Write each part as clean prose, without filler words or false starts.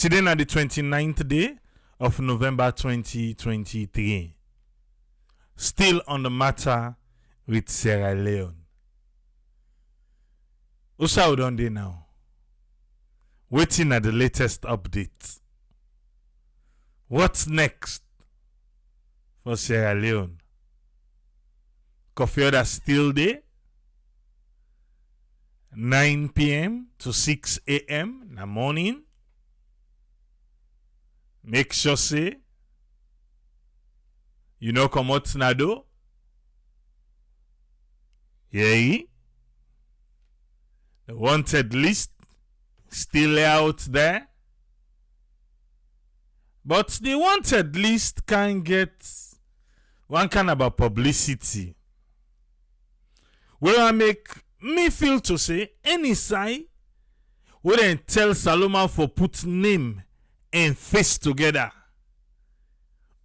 Today na the 29th day of November 2023. Still on the matter with Sierra Leone. Usa don dey now. Waiting at the latest update. What's next for Sierra Leone? Coffee order still there. 9 p.m. to 6 a.m. in the morning. Make sure say you know come out nado. Yeah. The wanted list still out there. But the wanted list can get one kind of publicity. Will I make me feel to say any side wouldn't tell Saloma for put name and face together,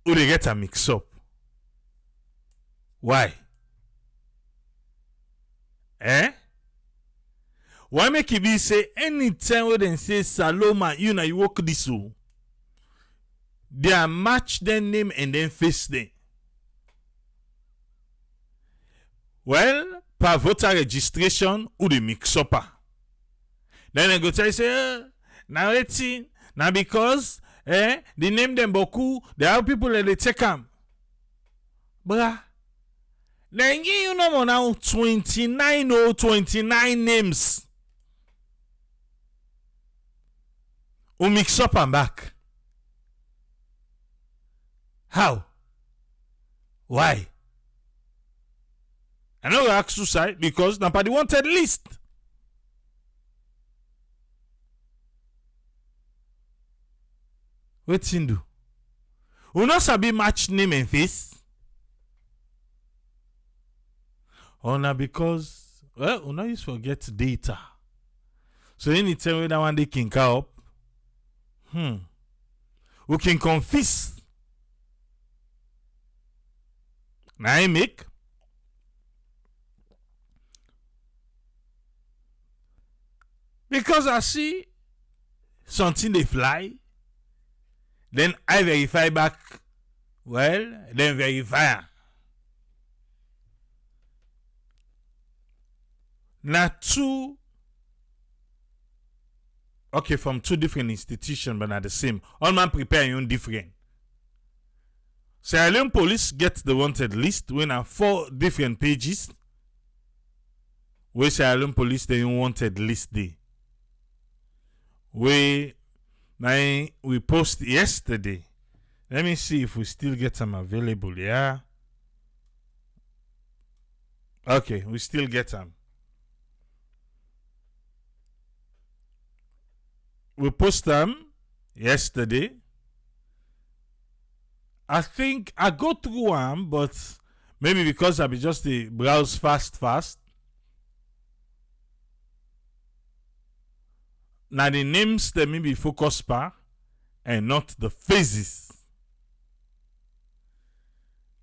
would they get a mix up? Why? Why make it be say anytime when they say Saloma, you know you walk this way, they are match their name and then face them? Well, per voter registration, who they mix up? Then they go tell you say, now waiting. Now because they name them Boku, there are people that they take them. Bruh. Then you know now 29 names. Who mix up and back. How? Why? I know you ask to say because nobody wanted list. Wetin do? We not sabi match name and face. Or na because we not use forget data. So anytime we that one they can come up, we can confess. Now I make because I see something they fly. Then I verify back. Well, then verify. Now two. Okay, from two different institutions, but not the same. All man prepare your own different. Sierra Leone police get the wanted list. We have 4 different pages. Where Sierra Leone police the wanted list day. We post yesterday. Let me see if we still get them available. Yeah. Okay, we still get them. We post them yesterday. I think I go through them, but maybe because I be just the browse fast. Now the names they may be focused par and not the faces.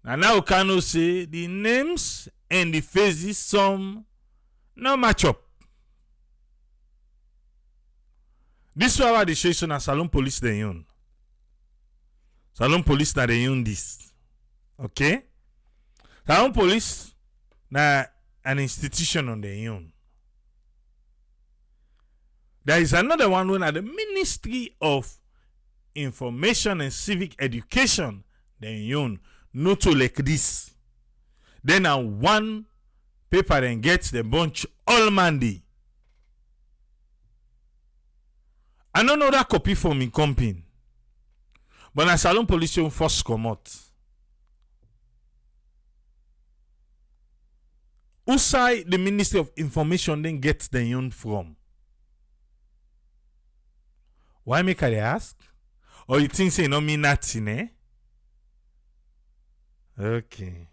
Now we cannot say the names and the faces some no match up. This is why they show you na Salon police they own. Salon police na they own this. Okay? Salon police na an institution on their own. There is another one when at the Ministry of Information and Civic Education they own. No to like this. Then one paper then gets the bunch all Monday. I don't know that copy from me company. But na Salon police first come out. Who side the Ministry of Information then gets the own from? Why make I ask? Or you think say no mean nothing, eh? Okay.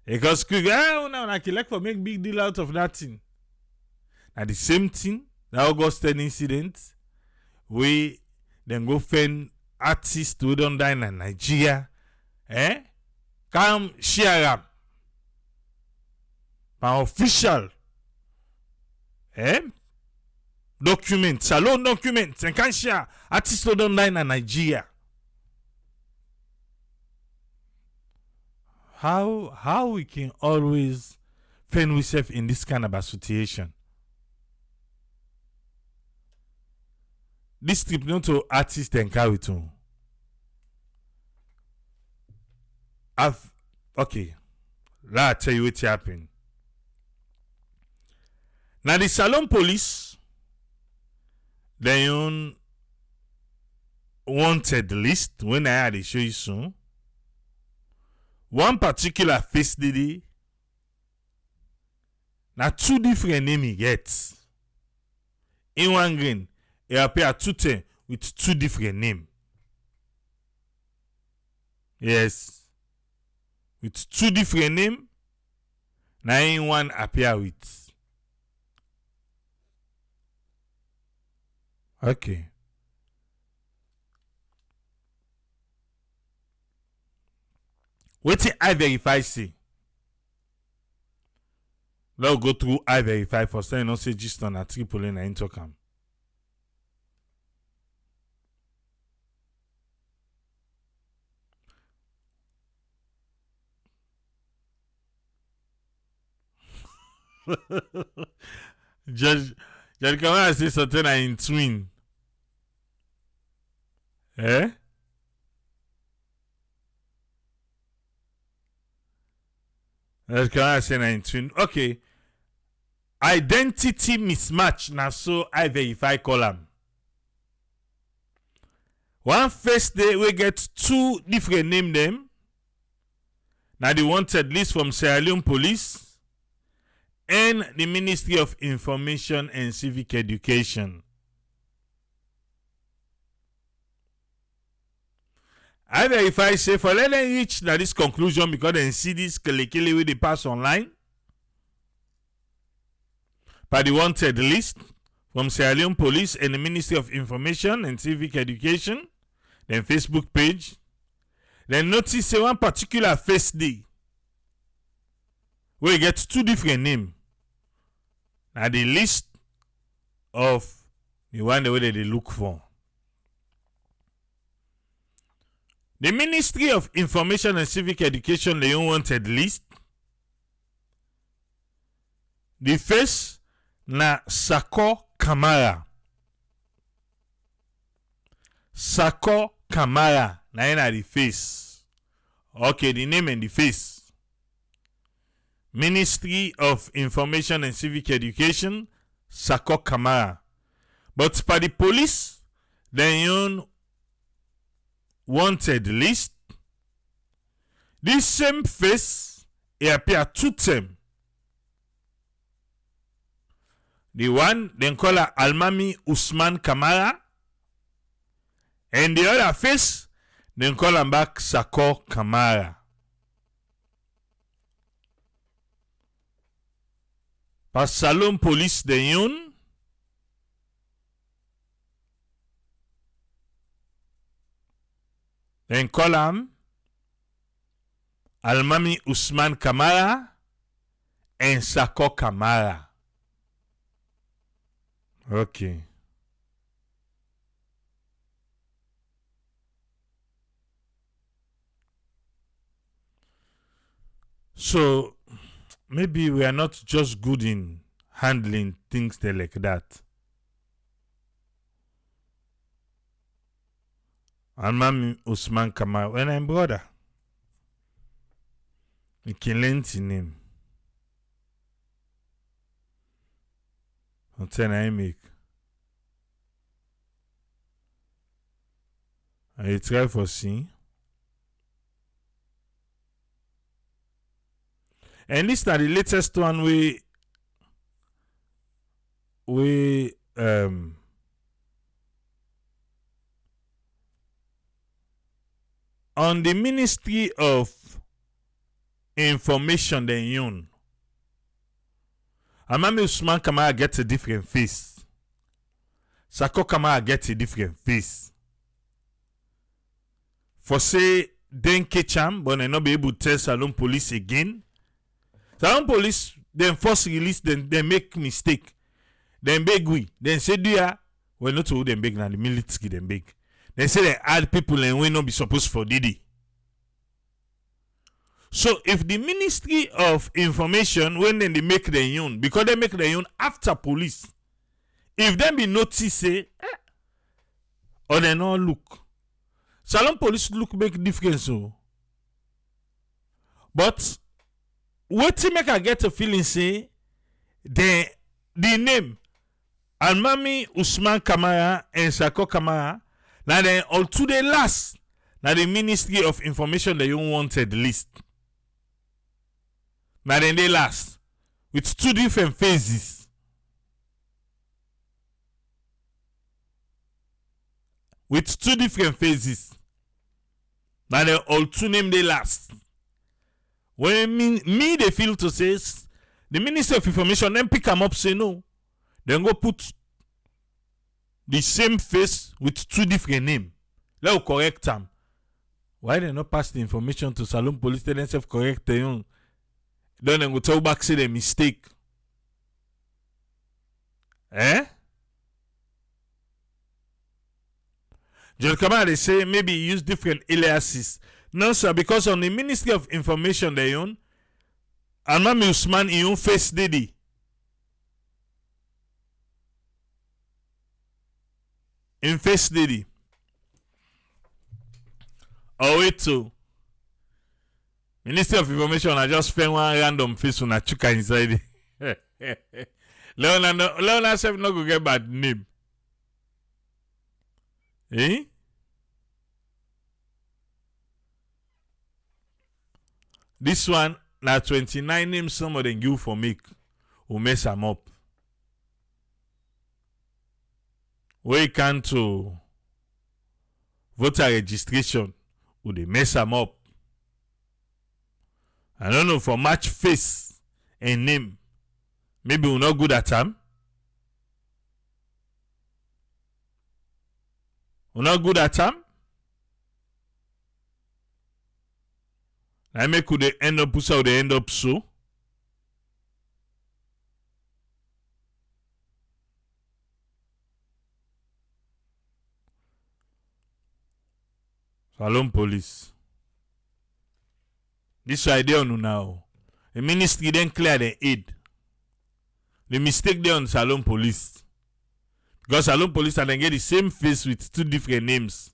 Because now I can like for make big deal out of nothing. Now the same thing, the August 10 incident, we then go find artists who don't die in Nigeria. Come share them. My official document, salon document, and can share artists online in Nigeria. How we can always find ourselves in this kind of a situation? This trip not to artists and carry to. Okay. Let me tell you what happened. Now the salon police, they own wanted list when I had to show you soon. One particular face lady, now 2 different names he gets. In one green, he appear 2 times with 2 different names. Yes. With 2 different names, now in one appear with. Okay. Wetin I verify see. Let's go through I verify for saying no say just on a triple na intercom. Judge come and say something in twin. Eh? Let's come and say in twin. Okay. Identity mismatch na so I verify column. One first day we get 2 different name them. Now the wanted list from Sierra Leone Police and the Ministry of Information and Civic Education. I verify say for let them reach na this conclusion because they see this kele wey they pass online. By the wanted list from Sierra Leone Police and the Ministry of Information and Civic Education, then Facebook page, then notice say one particular first day where you get 2 different names. Now the list of the one the way that they look for. The Ministry of Information and Civic Education, the unwanted list. The first na Sako Kamara. Sako Kamara. Na in the face. Okay, the name and the face. Ministry of Information and Civic Education, Sako Kamara. But for the police, they own wanted list. This same face, it appear 2 times. The one, then call her Almami Usman Kamara. And the other face, then call him back Sako Kamara. Par Salon Police de Yon. Then call him Almami Usman Kamara and Sako Kamara. Okay. So maybe we are not just good in handling things like that. Almami Usman Kamara, when I'm brother, we can learn his name. Until I make. I try for see. And this is the latest one we on the Ministry of Information the Union. Almami Usman Kamara gets a different face. Sako Kamara gets a different face. For say Denke Cham, but I not be able to tell Salon Police again. Salon Police then first release, then they make mistake. Then beg we. Then say do ya. Well, not who them beg now, the military them beg. They say they add people and we not be supposed for Didi. So if the Ministry of Information, when then they make their own, because they make their own after police, if them be notice say, or they not look. Salon police look make difference. So. But what to make I get a feeling say the name Almami Usman Kamara and Sako Kamara now then all to the last now the Ministry of Information that you wanted list. Now then they last with two different phases. With two different phases. Now they all two name they last. When me they feel to say the Minister of Information then pick them up say no. Then go put the same face with two different names. Let us correct them. Why they not pass the information to Salon Police tell themselves correct them? Then they go tell back say they mistake. Eh? John Kamara they say maybe use different aliases. No, sir, because on the Ministry of Information they own, Almami Usman he own face Didi. In face Didi. Oh wait to Ministry of Information I just found one random face on a chuka inside it. Leone self not go get bad name. Eh? This one, now 29 names some of them give for make who mess them up. We can to voter registration who they mess them up. I don't know for match face and name. Maybe we're not good at them. We're not good at them. I make who they end up so they end up so. Salon Police. This idea on now. The ministry then clear the aid. The mistake there on Salon Police. Because Salon Police and then get the same face with two different names.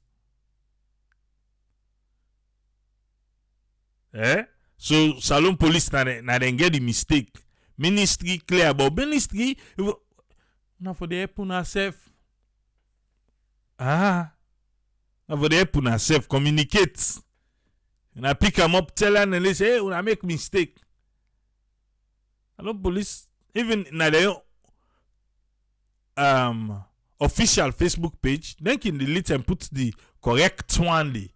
Eh? So Salon Police na then get the mistake. Ministry clear, but ministry now for the help on herself. Now for the help on herself communicate. And I pick them up, tell them and they say, hey, when I make mistake. Salon Police, even na their official Facebook page, then can delete and put the correct one there.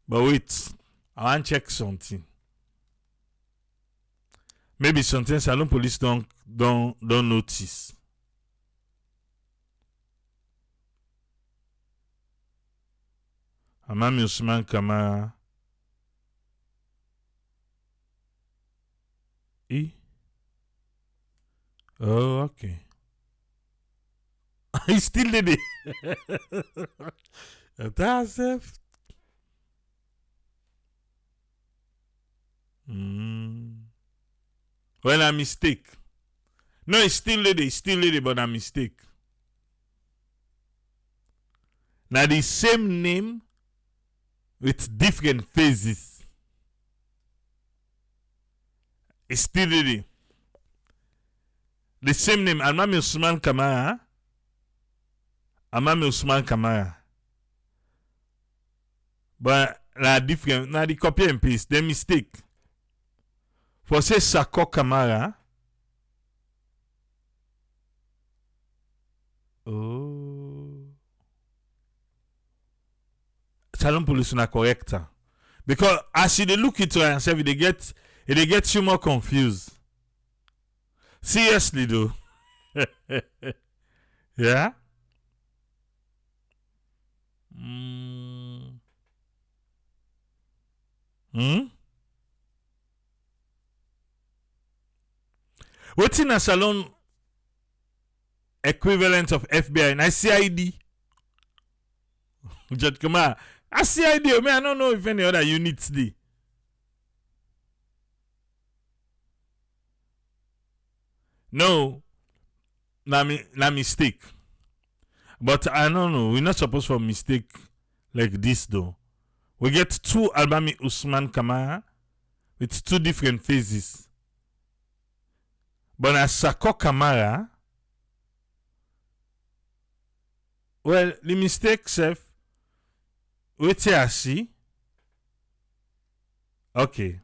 But wait, I want to check something. Maybe something Salon Police don't notice. Almami Usman Kamara. Oh, okay. I still did it. That's it. Well, a mistake. No, it's still lady, but a mistake. Now the same name with different phases. It's still lady. The same name, Almami Usman Kamara. Almami Usman Kamara. But different, now the copy and paste, the mistake. For say Sako Kamara. Oh. Salon Police na correct. Because as you look into yourself, they get you more confused. Seriously though. Yeah? What's in a salon equivalent of FBI and CID? Judge Kamara. A CID, I don't know if any other units do. No, na mistake. But I don't know. We're not supposed for mistake like this though. We get two Albami Usman Kamara with two different phases. But as Sako Kamara, well, the mistake, Chef, wait here, see. Okay.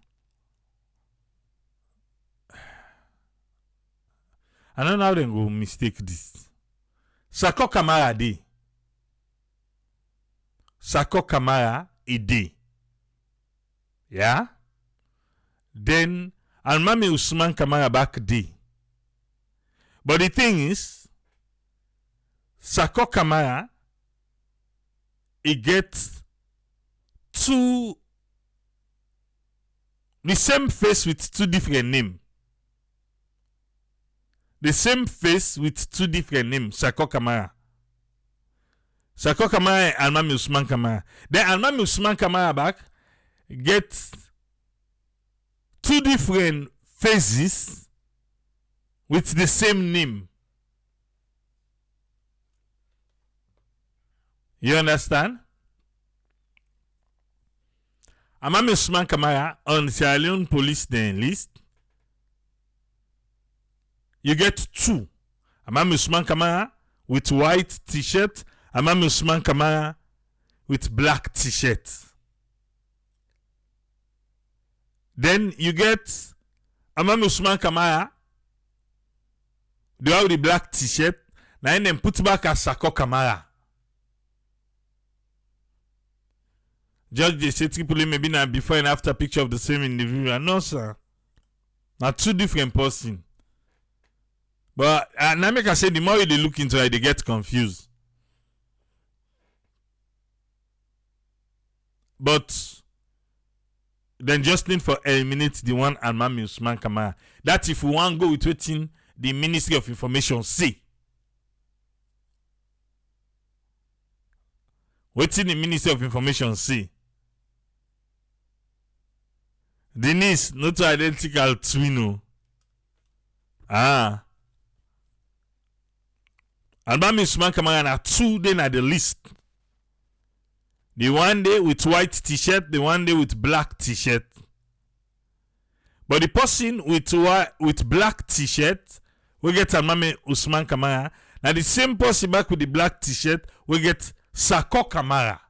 I don't know how they go mistake this. Sako Kamara dey. Sako Kamara dey. Yeah? Then Almami Usman Kamara back dey. But the thing is, Sako Kamara, he gets the same face with two different names. The same face with two different names, Sako Kamara. Sako Kamara and Almami Usman Kamara. Then Almami Usman Kamara back gets two different faces with the same name. You understand? Almami Usman Kamara on Sierra Leone police list. You get two. Almami Usman Kamara with white t-shirt. Almami Usman Kamara with black t-shirt. Then you get Almami Usman Kamara. They have the black t-shirt. Now then put back as Sako Kamara. Judge the say Tripoli maybe now before and after picture of the same individual. No, sir. Now two different persons. But now make I say the more they look into it, they get confused. But then just need for eliminate the one Almami Usman Kamara. That if we want to go with waiting the Ministry of Information say. Waiting the Ministry of Information say. Denise, not identical twin. Almami Usman Kamara na two day na the list. The one day with white t-shirt, the one day with black t-shirt. But the person with black t-shirt, we get Almami Usman Kamara. Now the same person back with the black t-shirt, we get Sako Kamara.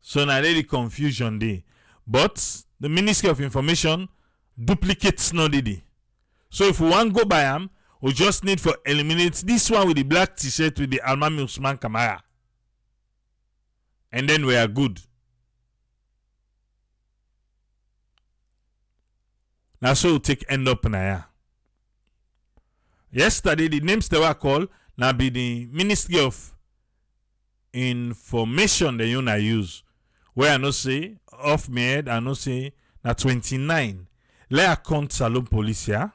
So now there the confusion there. But the Ministry of Information duplicates no did. So if we want to go by him, we just need to eliminate this one with the black t-shirt with the Almami Usman Kamara. And then we are good. Now so we'll take end up now. Yesterday the names they were called now be the Ministry of Information they use. Where I know say off my head I know say na 29. Let account Salon Police here.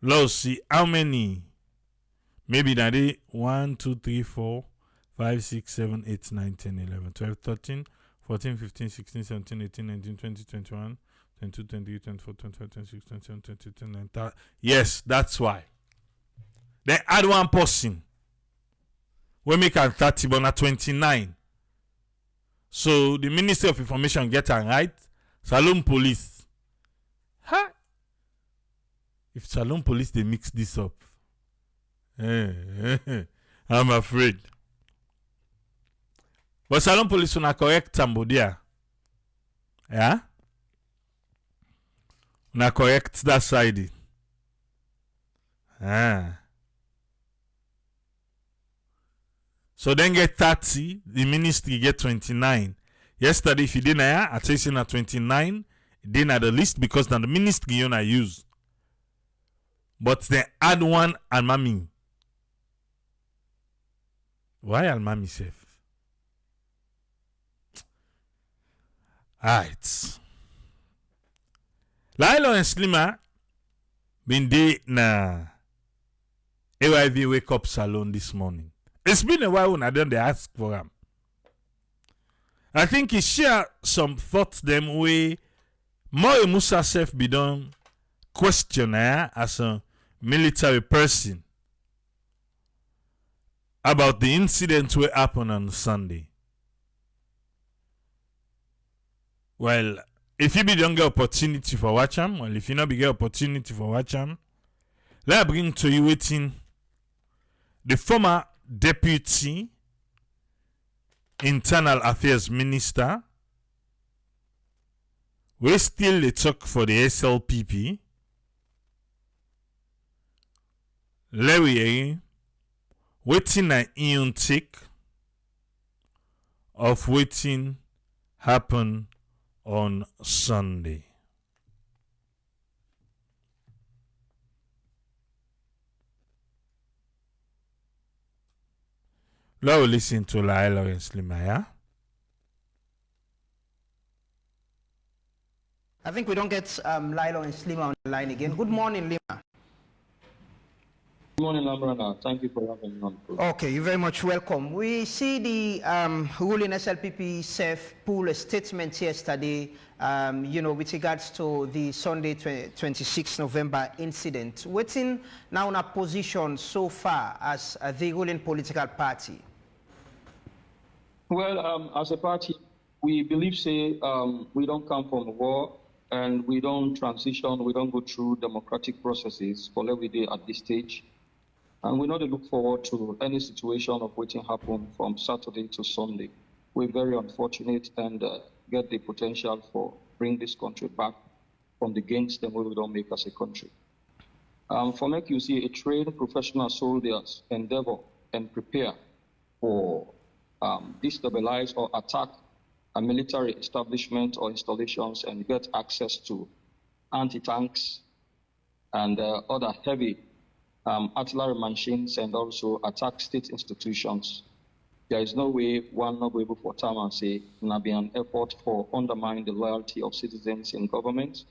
Let's see how many. Maybe that day 1, 2, 3, 4, 5, 6, 7, 8, 9, 10, 11, 12, 13, 14, 15, 16, 17, 18, 19, 20, 21, 22, 23, 24, 25, 26, 27, 28, 29, 30. Yes, that's why. Then add one person. We make a 30, but not 29. So the Ministry of Information get it right. Salon Police. Ha! If Salon Police they mix this up, I'm afraid. But Salon Police una correct Cambodia. Yeah? Una correct that side. So then get 30, the ministry get 29. Yesterday, if you didn't hear, I tell you 29, they not the list because now the ministry you not use. But they add one Almami. Why Almami safe? Alright. Leone 𝗛𝗧𝗘 been dey na AYV wake up salon this morning. It's been a while when I done they ask for him. I think he share some thoughts them way more Musa self be done questionnaire as a military person about the incident that happened on Sunday. Well, if you be don't get opportunity for watch them, well, if you not be get opportunity for watch them, let me bring to you waiting the former deputy internal affairs minister we still they talk for the SLPP. Let we waiting an ion take of waiting happen on Sunday. Now we listen to Leone 𝗛𝗧𝗘𝗘. I think we don't get Leone 𝗛𝗧𝗘𝗘 on the line again. Good morning, Lima. Good morning, Lambrana. Thank you for having me on. Okay, you're very much welcome. We see the ruling SLPP self pull a statement yesterday, with regards to the Sunday 26 November incident. What's in now in a position so far as the ruling political party? Well, as a party, we believe, we don't come from a war and we don't transition, we don't go through democratic processes for every day at this stage. And we not look forward to any situation of waiting happen from Saturday to Sunday. We're very unfortunate and get the potential for bring this country back from the gains that we don't make as a country. For make you see a trained professional soldiers endeavor and prepare for destabilize or attack a military establishment or installations and get access to anti-tanks and other heavy artillery machines and also attack state institutions. There is no way one not be able for time and say not be an effort for undermine the loyalty of citizens in government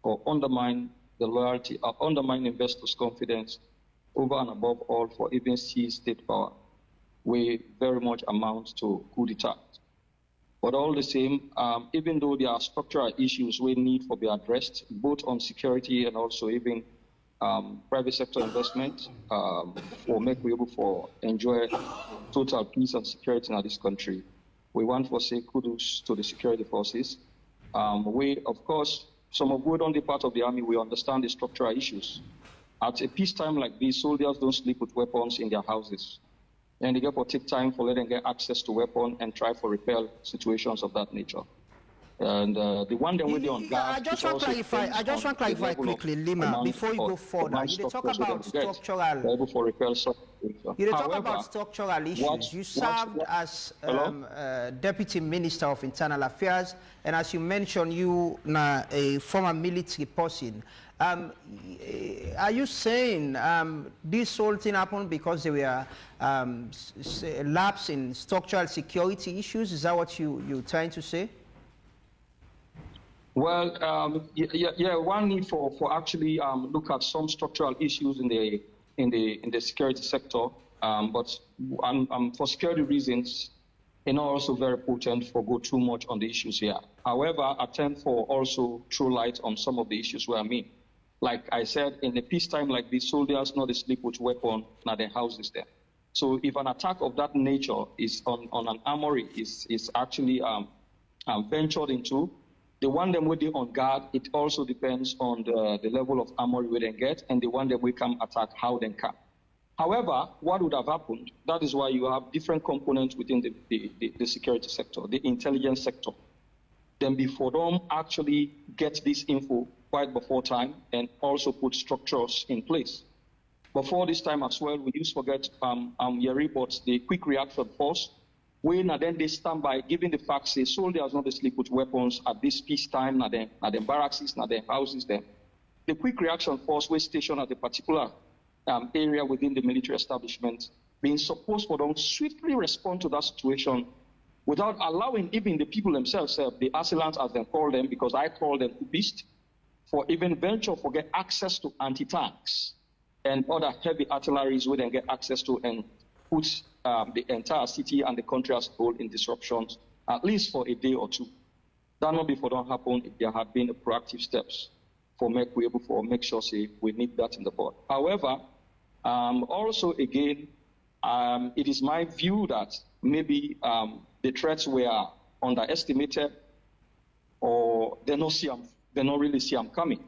or undermine the loyalty or undermine investors' confidence over and above all for even seize state power. We very much amount to coup d'etat. But all the same, even though there are structural issues we need to be addressed, both on security and also even private sector investment, for make we able for enjoy total peace and security in this country. We want to say kudos to the security forces. We, of course, some of we on the part of the army, we understand the structural issues. At a peacetime like this, soldiers don't sleep with weapons in their houses. And they therefore take time for letting them get access to weapons and try to repel situations of that nature. And the one that we're on guard. I just want to clarify quickly, Lima, before you go further. You talk about structural. You talk about structural issues. You served as Deputy Minister of Internal Affairs, and as you mentioned, you are a former military person. Are you saying this whole thing happened because there were lapse in structural security issues? Is that what you're trying to say? Well, yeah, one need for actually look at some structural issues in the security sector, but for security reasons, also very potent for go too much on the issues here. However, I tend for also throw light on some of the issues where I mean. Like I said, in a peacetime like this, soldiers not sleep with weapon, not their houses there. So if an attack of that nature is on an armory is actually ventured into, the one that we do on guard, it also depends on the level of armory we then get, and the one that we can attack, how they can. However, what would have happened, that is why you have different components within the security sector, the intelligence sector. Then before them actually get this info quite before time and also put structures in place. Before this time as well, we used to forget your reports, the quick reaction force, when then they stand by giving the facts, say soldiers not sleep with weapons at this peacetime, not them barracks, not them houses them. The quick reaction force was stationed at a particular area within the military establishment, being supposed for them swiftly respond to that situation without allowing even the people themselves, the assailants as they call them, because I call them coupists, for even venture for get access to anti-tanks and other heavy artilleries where they get access to and put the entire city and the country as a whole in disruptions, at least for a day or two. That not before don't happen if there had been proactive steps for make sure say we need that in the board. However, also again, it is my view that maybe the threats were underestimated, or they not really see them coming.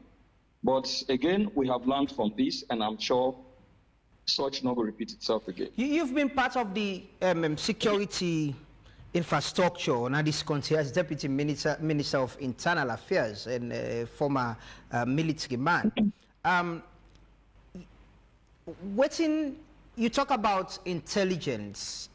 But again, we have learned from this, and I'm sure such not will repeat itself again. You've been part of the security infrastructure, and this country as Deputy Minister of Internal Affairs and former military man. You talk about intelligence.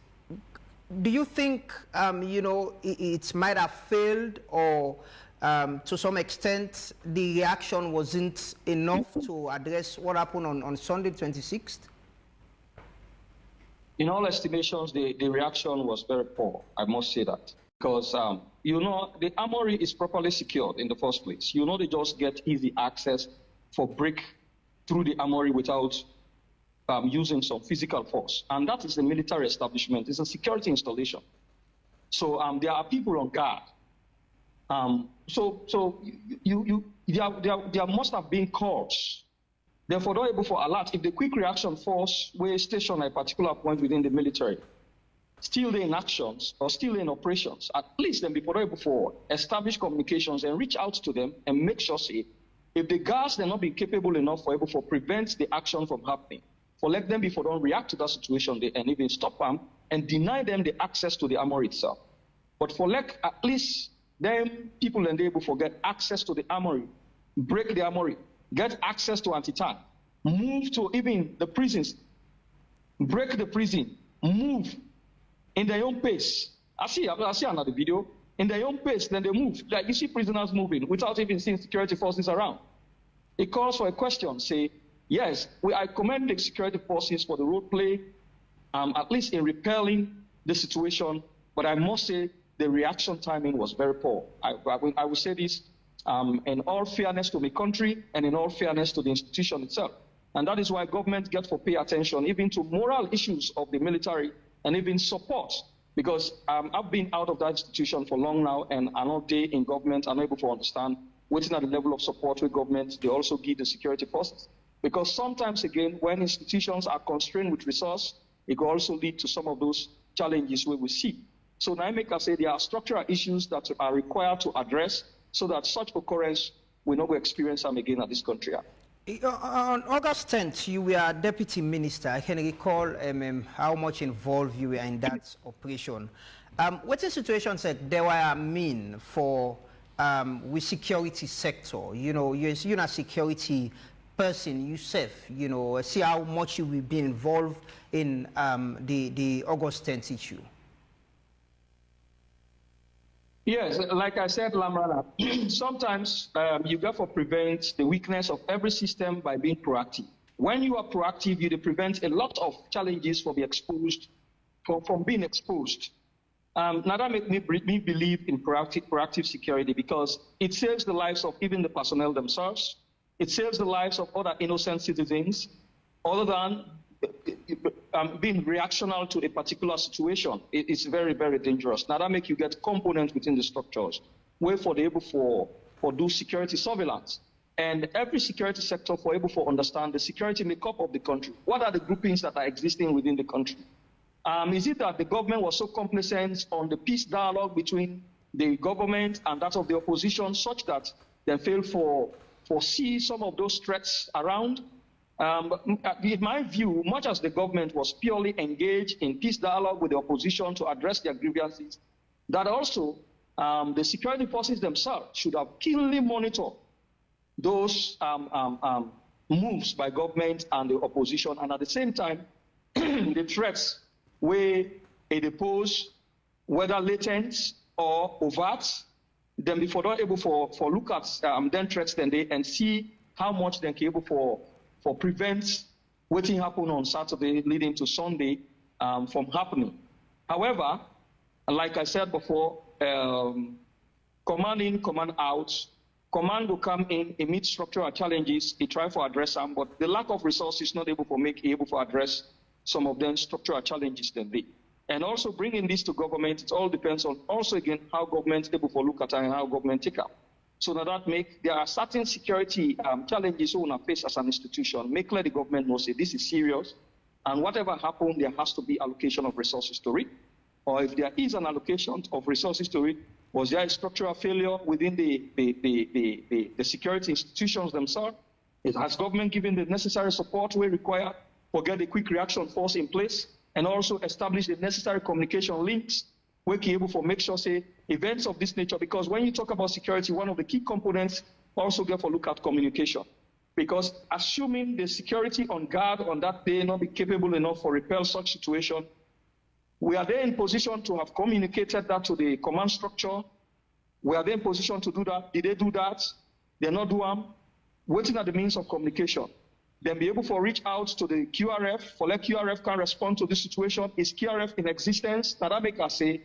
Do you think it might have failed, or to some extent the reaction wasn't enough to address what happened on Sunday 26th? In all estimations, the reaction was very poor, I must say that. Because, the armory is properly secured in the first place. They just get easy access for break through the armory without using some physical force. And that is a military establishment. It's a security installation. So there are people on guard. There must have been calls. Therefore, not able for alert. If the quick reaction force were stationed at a particular point within the military, still in actions or still in operations, at least then before able for establish communications and reach out to them and make sure, say, if the guards they're not be capable enough for able for prevent the action from happening, for let them before don't react to that situation and even stop them and deny them the access to the armory itself. But for let at least them people and they able for get access to the armory, break the armory, get access to anti-tank, move to even the prisons, break the prison, move in their own pace. I see another video. In their own pace, then they move. Like you see prisoners moving without even seeing security forces around. It calls for a question, say, yes, I commend the security forces for the role play, at least in repelling the situation, but I must say the reaction timing was very poor. I will say this in all fairness to the country and in all fairness to the institution itself. And that is why government gets to pay attention even to moral issues of the military and even support. Because I've been out of that institution for long now, and I'm not day in government, I'm able to understand waiting at the level of support with government, they also give the security forces. Because sometimes, again, when institutions are constrained with resource, it can also lead to some of those challenges we will see. So now I make us say there are structural issues that are required to address so that such occurrence will not experience them again at this country. On August 10th, you were Deputy Minister. I can recall how much involved you were in that operation. What's the situation said there were mean for with security sector? You're a security person yourself, see how much you will be involved in the August 10th issue. Yes, like I said, Lamrana, sometimes you got to prevent the weakness of every system by being proactive. When you are proactive, you prevent a lot of challenges from being exposed, from being exposed. Now that makes me believe in proactive security because it saves the lives of even the personnel themselves. It saves the lives of other innocent citizens, other than being reactional to a particular situation. It's very, very dangerous. Now that makes you get components within the structures where for the able for do security surveillance. And every security sector for able to understand the security makeup of the country. What are the groupings that are existing within the country? Is it that the government was so complacent on the peace dialogue between the government and that of the opposition such that they fail for foresee some of those threats around? In my view, much as the government was purely engaged in peace dialogue with the opposition to address their grievances, that also the security forces themselves should have keenly monitored those moves by government and the opposition, and at the same time, the threats where it pose, whether latent or overt, then before they're able for look at then threats then they and see how much they're able for prevent waiting happen on Saturday leading to Sunday from happening. However, And like I said before, command in, command out. Command will come in, it meets structural challenges, it try to address them, but the lack of resources not able to address some of them structural challenges then they. And also bringing this to government, it all depends on also again how government able to look at it and how government take up. So now that there are certain security challenges we want to face as an institution. Make clear the government know say this is serious, and whatever happens, there has to be allocation of resources to it. Or if there is an allocation of resources to it, was there a structural failure within the security institutions themselves? Has government given the necessary support we require for get a quick reaction force in place, and also establish the necessary communication links we can able to make sure say events of this nature, because when you talk about security, one of the key components also get for look at communication. Because assuming the security on guard on that day not be capable enough for repel such situation, we are then in position to have communicated that to the command structure. We are then in position to do that. Did they do that? They not do them. Waiting at the means of communication. Then be able to reach out to the QRF, for let QRF can respond to this situation. Is QRF in existence? Now that make us say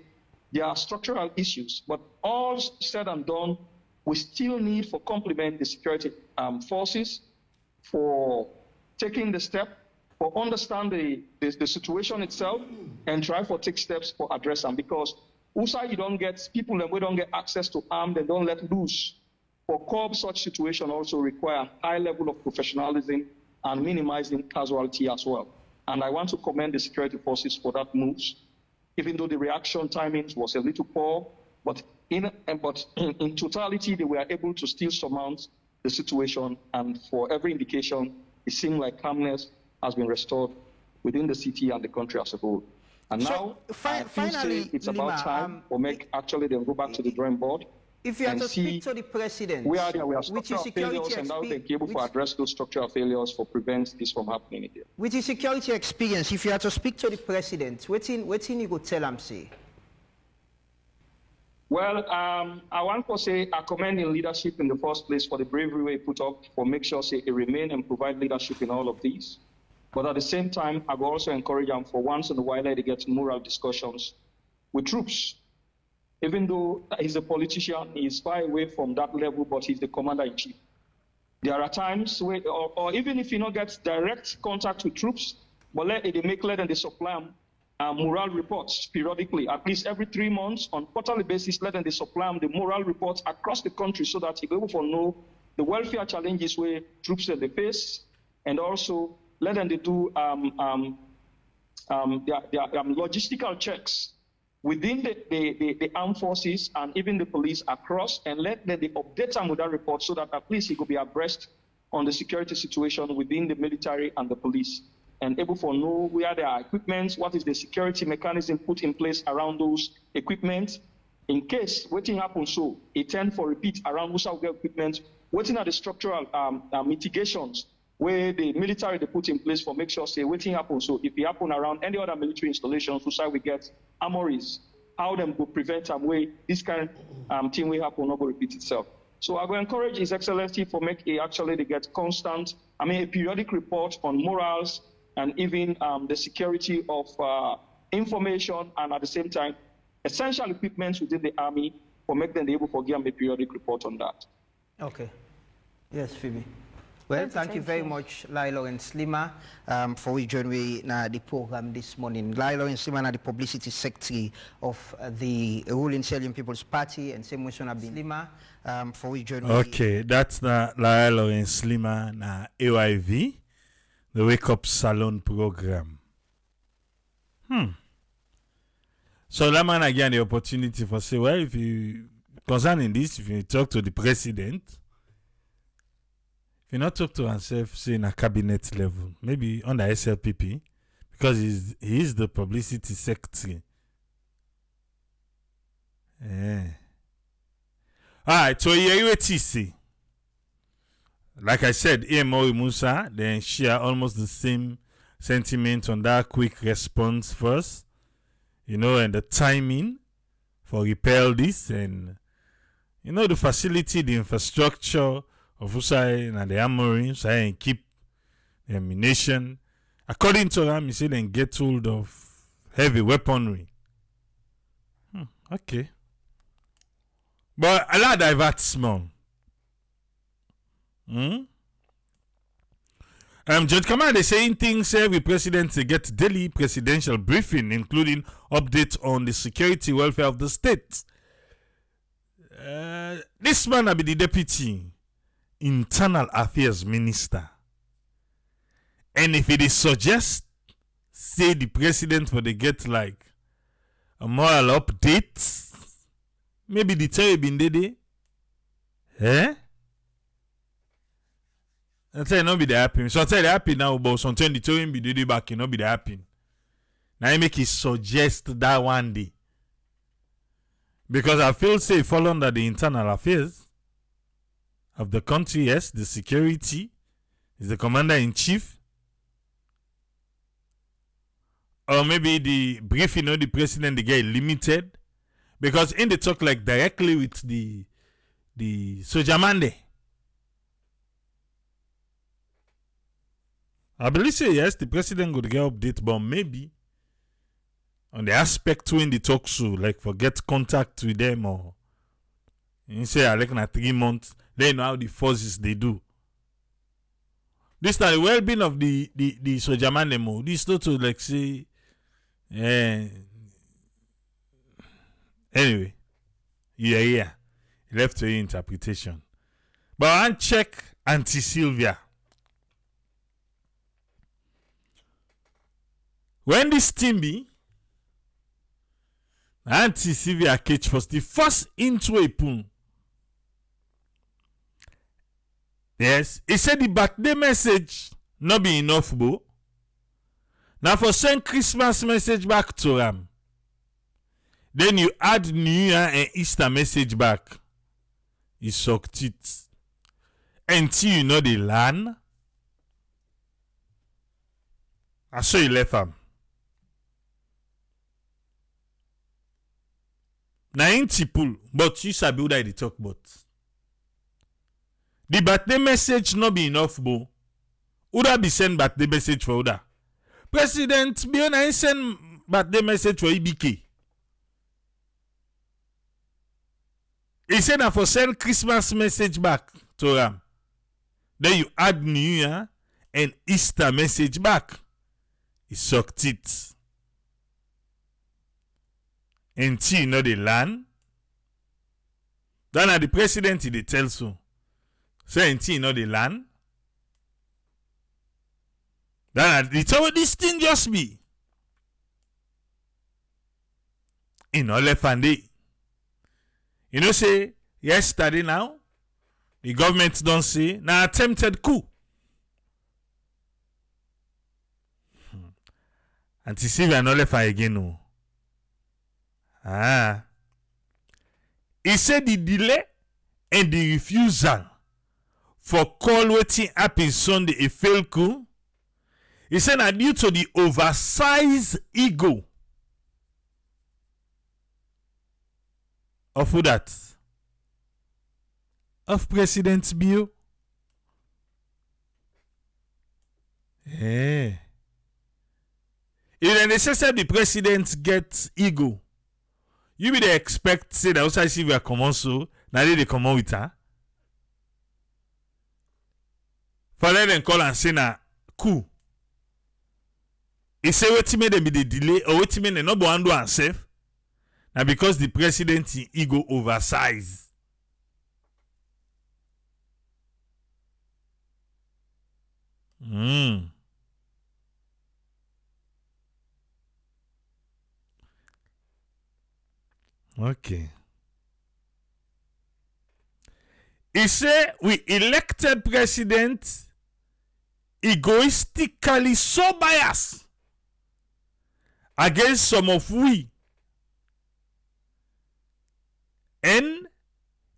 there are structural issues, but all said and done, we still need for complement the security forces for taking the step, for understand the situation itself, and try for take steps for address them. Because also you don't get people and we don't get access to arm, they don't let loose. For curb such situation also require high level of professionalism and minimizing casualty as well. And I want to commend the security forces for that moves, even though the reaction timing was a little poor, but in totality, they were able to still surmount the situation, and for every indication, it seemed like calmness has been restored within the city and the country as a whole. And so now, finally, it's Lima, about time for actually them go back to the drawing board. If you have to speak to the president, we are structural failures, and now they're able to address those structural failures for prevent this from happening here. With the security experience, if you have to speak to the president, what you go tell him say? Well, I want to say I commend in leadership in the first place for the bravery we put up for make sure say it remain and provide leadership in all of these. But at the same time, I will also encourage them for once in a while to get moral discussions with troops. Even though he's a politician, he's far away from that level, but he's the commander-in-chief. There are times where, or even if he not gets direct contact with troops, but let them they supply moral reports periodically, at least every 3 months on quarterly basis, let them they supply the moral reports across the country so that he'll be able to know the welfare challenges where troops that they face, and also let them they do their logistical checks within the armed forces and even the police across, and let them update them with that report so that at least he could be abreast on the security situation within the military and the police, and able to know where there are equipment, what is the security mechanism put in place around those equipment. In case waiting happens, so it tend for repeat around who's out equipment, waiting at the structural mitigations where the military they put in place for make sure say waiting happen. So if it happen around any other military installations, so we get armories, how them will prevent them way this kind of thing will happen not go repeat itself. So I will encourage His Excellency for make it actually they get constant, a periodic report on morals and even the security of information, and at the same time essential equipment within the army for make them able to give them a periodic report on that. Okay. Yes, Phoebe. Well, thank you very much, Lawrence Lima, for joining me in the program this morning. Lawrence Lima, the publicity secretary of the ruling Sylvian People's Party, and same way Lima, for joining me. Okay, that's Lawrence Lima na AYV, the Wake Up Salon program. So that man again the opportunity for say, well, if you concerning this, if you talk to the president. If you not talk to himself, say in a cabinet level, maybe on the SLPP, because he is the publicity secretary. Alright, so here you see. Like I said, Emo Musa, then share almost the same sentiment on that quick response first, and the timing for repel this, and the facility, the infrastructure of Usai and the armory, so I keep the ammunition. According to them, he said they get hold of heavy weaponry. Okay. But a lot of divertissement. Judge Kamal is saying things every president get daily presidential briefing, including updates on the security welfare of the state. This man will be the deputy internal affairs minister. And if it is suggest, say the president for they get like a moral update, maybe the time been there. I tell you not be the happy. So I tell you happy now, but sometimes the time be the back, you not be the happy. Now I make it suggest that one day. Because I feel say fall under the internal affairs of the country, yes, the security is the commander in chief. Or maybe the briefing of the president they get limited. Because in the talk like directly with the soldier man there. I believe say yes, the president could get update, but maybe on the aspect when they talk so, like forget contact with them or you say I reckon at 3 months, they know how the forces they do. This time the well-being of the soldier man demo. This not to like say anyway. Yeah. Left to your interpretation. But I check Auntie Sylvia. When this team be, Auntie Sylvia catch first the first into a pool. Yes, he said the birthday message not be enough, bo. Now for send Christmas message back to them. Then you add New Year and Easter message back. He sucked it. Until you know the land. I saw you left him. Now ain't people, but you sabi what I talk about. The birthday message not be enough, bo. Uda be send birthday message for Uda. President Biona send birthday message for EBK. He said that for send Christmas message back to him. Then you add New Year and Easter message back. He sucked it. Until you know the land. Then the president he tells so. Say until you know the land. Then it's how this thing just be. In all left and day. You know say yesterday now. The government don't say now attempted coup. Until Sylvia no left again no. He said the delay and the refusal for call waiting happen Sunday a failed coup. He said that due to the oversized ego of who that? Of President Bio. If they say the president gets ego, you be they expect say that outside Sylvia come on so now they come on with her. For let them call and say na coup. He say what made them be the delay or what made them not go and do and safe. Now because the president ego oversized. Okay. He said we elected president egoistically so biased against some of we. And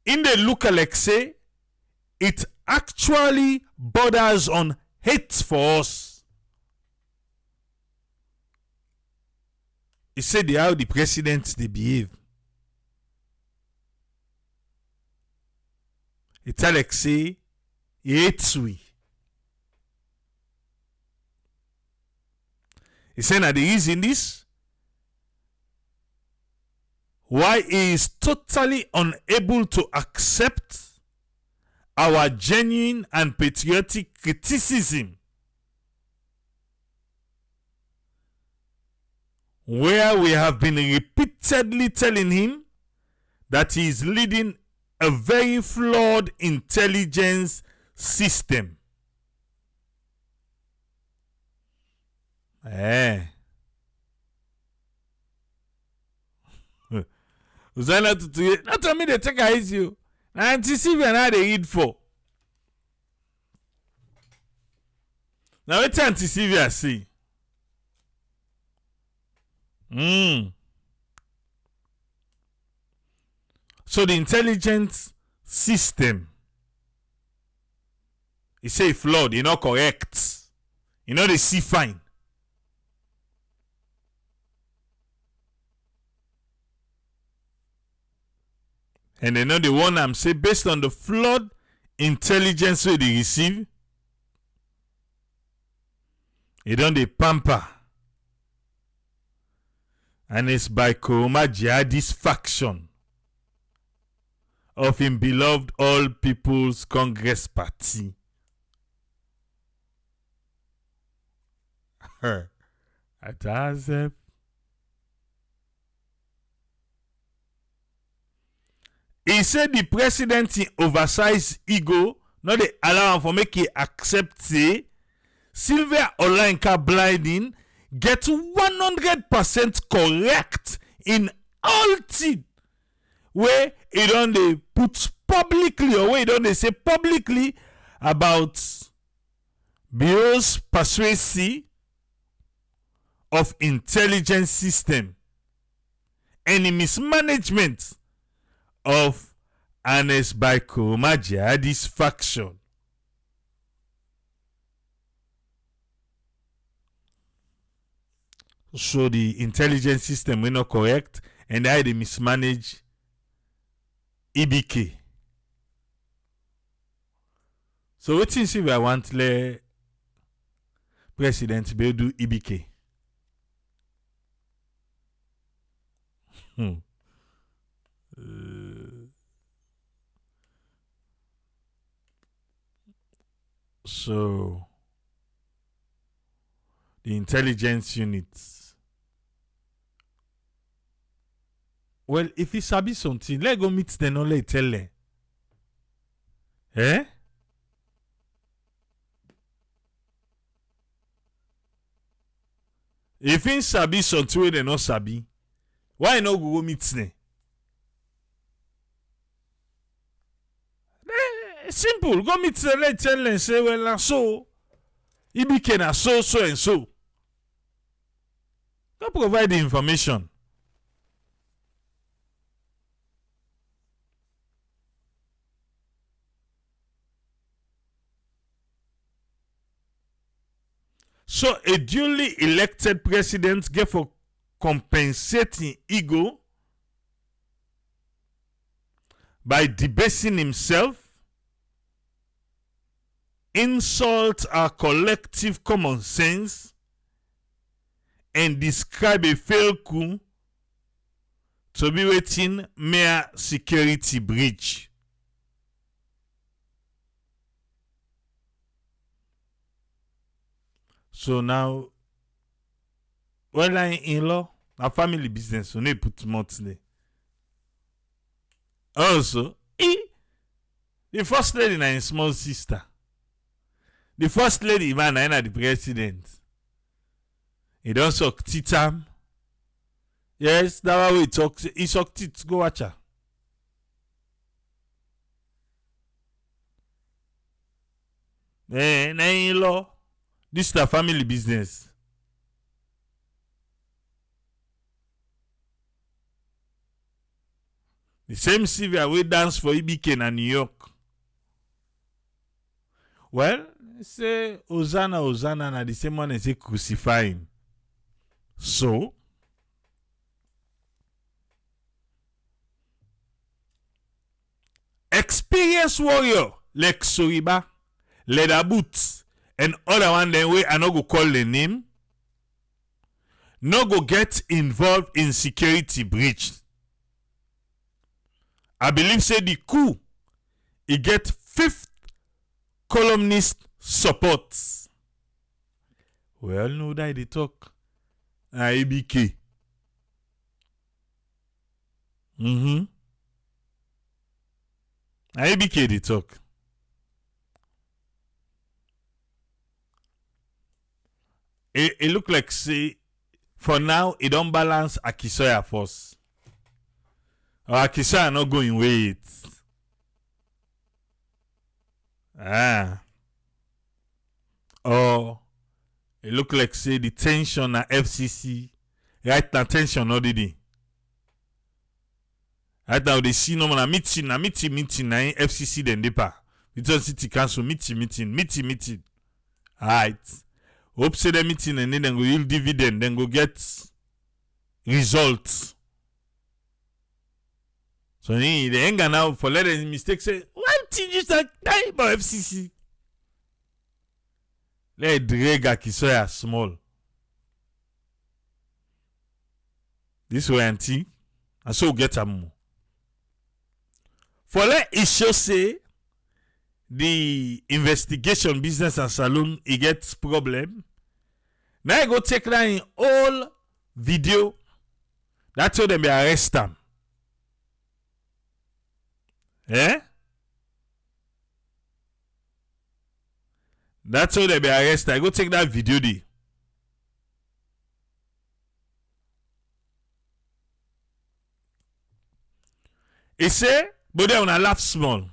in the look like say it actually borders on hate for us. He said how the president they behave. It tell like say he hates we. He said that the reason this why he is totally unable to accept our genuine and patriotic criticism, where we have been repeatedly telling him that he is leading a very flawed intelligence system. Not to me, they take a issue. And to see when they read for. Now, what Auntie Sylvia say? So the intelligence system, he say flawed, you know, correct. You know, they see fine. And they know the one I'm say based on the flawed intelligence they receive, it don't they pamper. And it's by 𝗛𝗪𝗧𝗘 faction of him beloved All People's Congress Party. He said the president in oversized ego not they allow him for make he accept say Sylvia Blyden get 100% correct in all things where he don't they put publicly or where he don't they say publicly about Bureau's persuasive of intelligence system and the mismanagement of Anes by 𝗛𝗪𝗧𝗘 faction. So the intelligence system will not correct and I they mismanage EBK. So what things if I want le president be do EBK? So the intelligence units. Well, if he sabi something, let go meet them or let tell them. Eh? If he sabi something they not sabi, why not go meet them? Simple. Go meet them, let tell them, say, well, so, he became a so and so. Go provide the information. So a duly elected president get for compensating ego by debasing himself, insult our collective common sense, and describe a failed coup to be waiting mere security breach. So now, well, in law, a family business, we need put more today. Also, the first lady and his small sister. The first lady, man, and the president. He don't suck titam. Yes, that's why we talk. He suck tit. Go watch her. In law. This is the family business. The same Sylvia we dance for EBK in New York. Well, say Hosanna, na the same one as say crucify him. So, experienced warrior like Soriba, leather boots, and other one then way I no go call the name, no go get involved in security breach. I believe say the coup, he get 5th columnist support. We all know that they talk. ABK. ABK they talk. It look like say for now it don't balance Akisoya force. Or Akisoya not going with it. Or it look like say the tension at FCC right now tension already. Right now they see no more meeting na FCC then depa. Because city council meeting. Alright. Hope say the meeting and then go yield dividend, then go get results. So they ain't gonna now for letting mistake say, one thing just like time about FCC. Let drag Akisoya small. This way auntie, and so get a more. For let it show say the investigation business and saloon it gets problem. Now I go take that in all video. That's how them be arrest them. That's how they be arrested. I go take that video there. He say, but they wanna laugh small.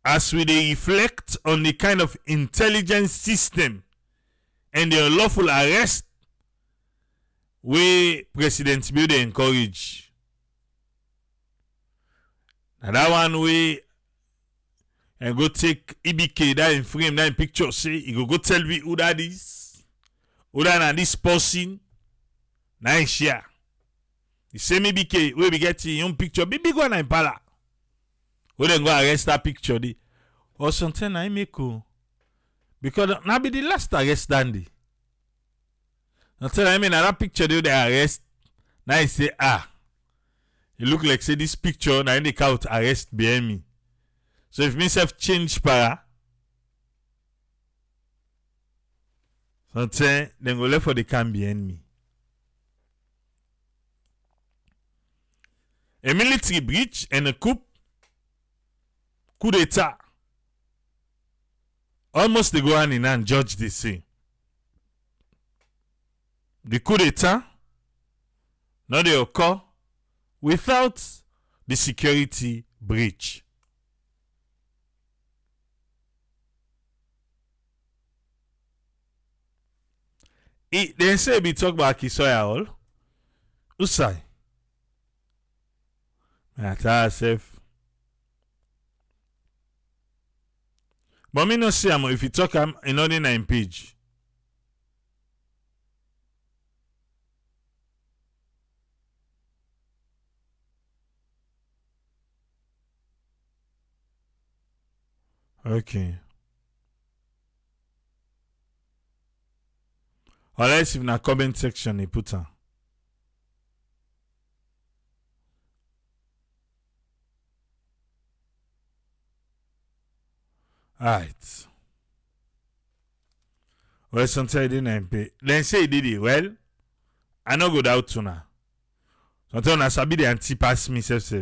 As we dey reflect on the kind of intelligence system and the unlawful arrest wey President Bill dey encourage. Now that one way and go take EBK that in frame, that in picture, say he go tell me who that is. Who that this person. Now he share. The same EBK where we get in young picture, big one in Pala. Who then go arrest that picture there. Or something I make because now be the last arrest dandy. Until I mean that picture they arrest. Now he say it look like say this picture now in the count arrest behind me. So if myself change para, something then go left for the can behind me. A military breach and a coup d'etat. Almost they go hand in hand, judge they say. The coup d'etat not they occur without the security breach. They say we talk about Akisoya all. Usai. I tell myself. But me no see am if you talk am in only 9 page. Okay. Unless if na comment section he put am. Alright. Well, sometimes I didn't pay. Then say he did it. Well, I no go doubt to now. Sometimes I sabi the anti pass me self.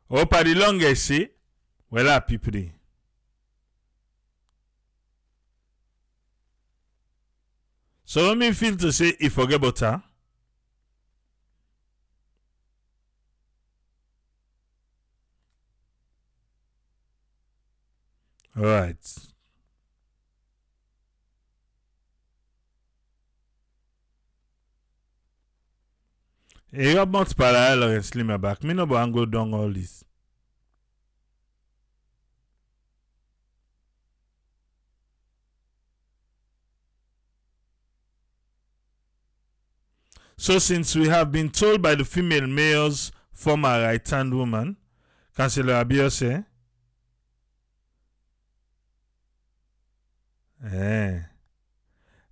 Hope at the longest say, well, our people dey. So when me feel to say he forget about her. Alright. You have not parallel or slimmer back. Me no go and go down all this. So since we have been told by the female mayor's former right-hand woman, Councillor Abiose,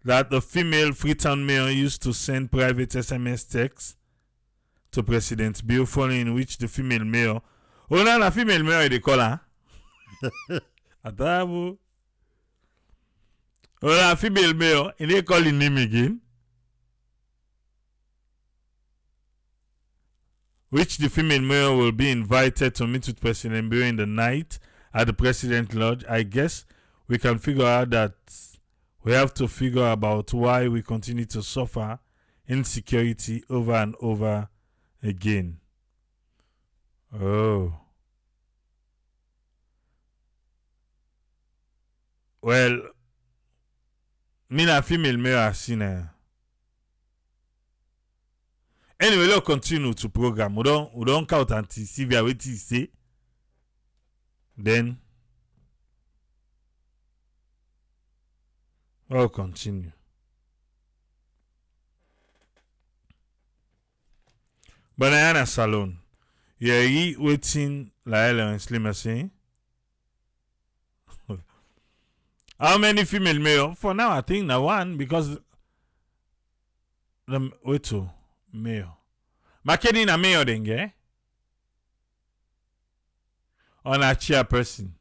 that the female Freetown mayor used to send private SMS texts to President Bill, following which the female mayor. Oh, now la female mayor they call her. Attends, oh, la female mayor, and they call him again. Which the female mayor will be invited to meet with President Bill in the night at the President Lodge. I guess we can figure out that we have to figure about why we continue to suffer insecurity over and over again. Oh. Well, me na female mayor I seen her. Anyway, let's continue to program. We don't count until Sylvia what he say. Then we'll continue. But I am a salon. Yeah, he waiting like Leone Slimmer saying. How many female mayor? For now, I think now one because the wait to mayor. Makeni na mayor denge. On a chairperson.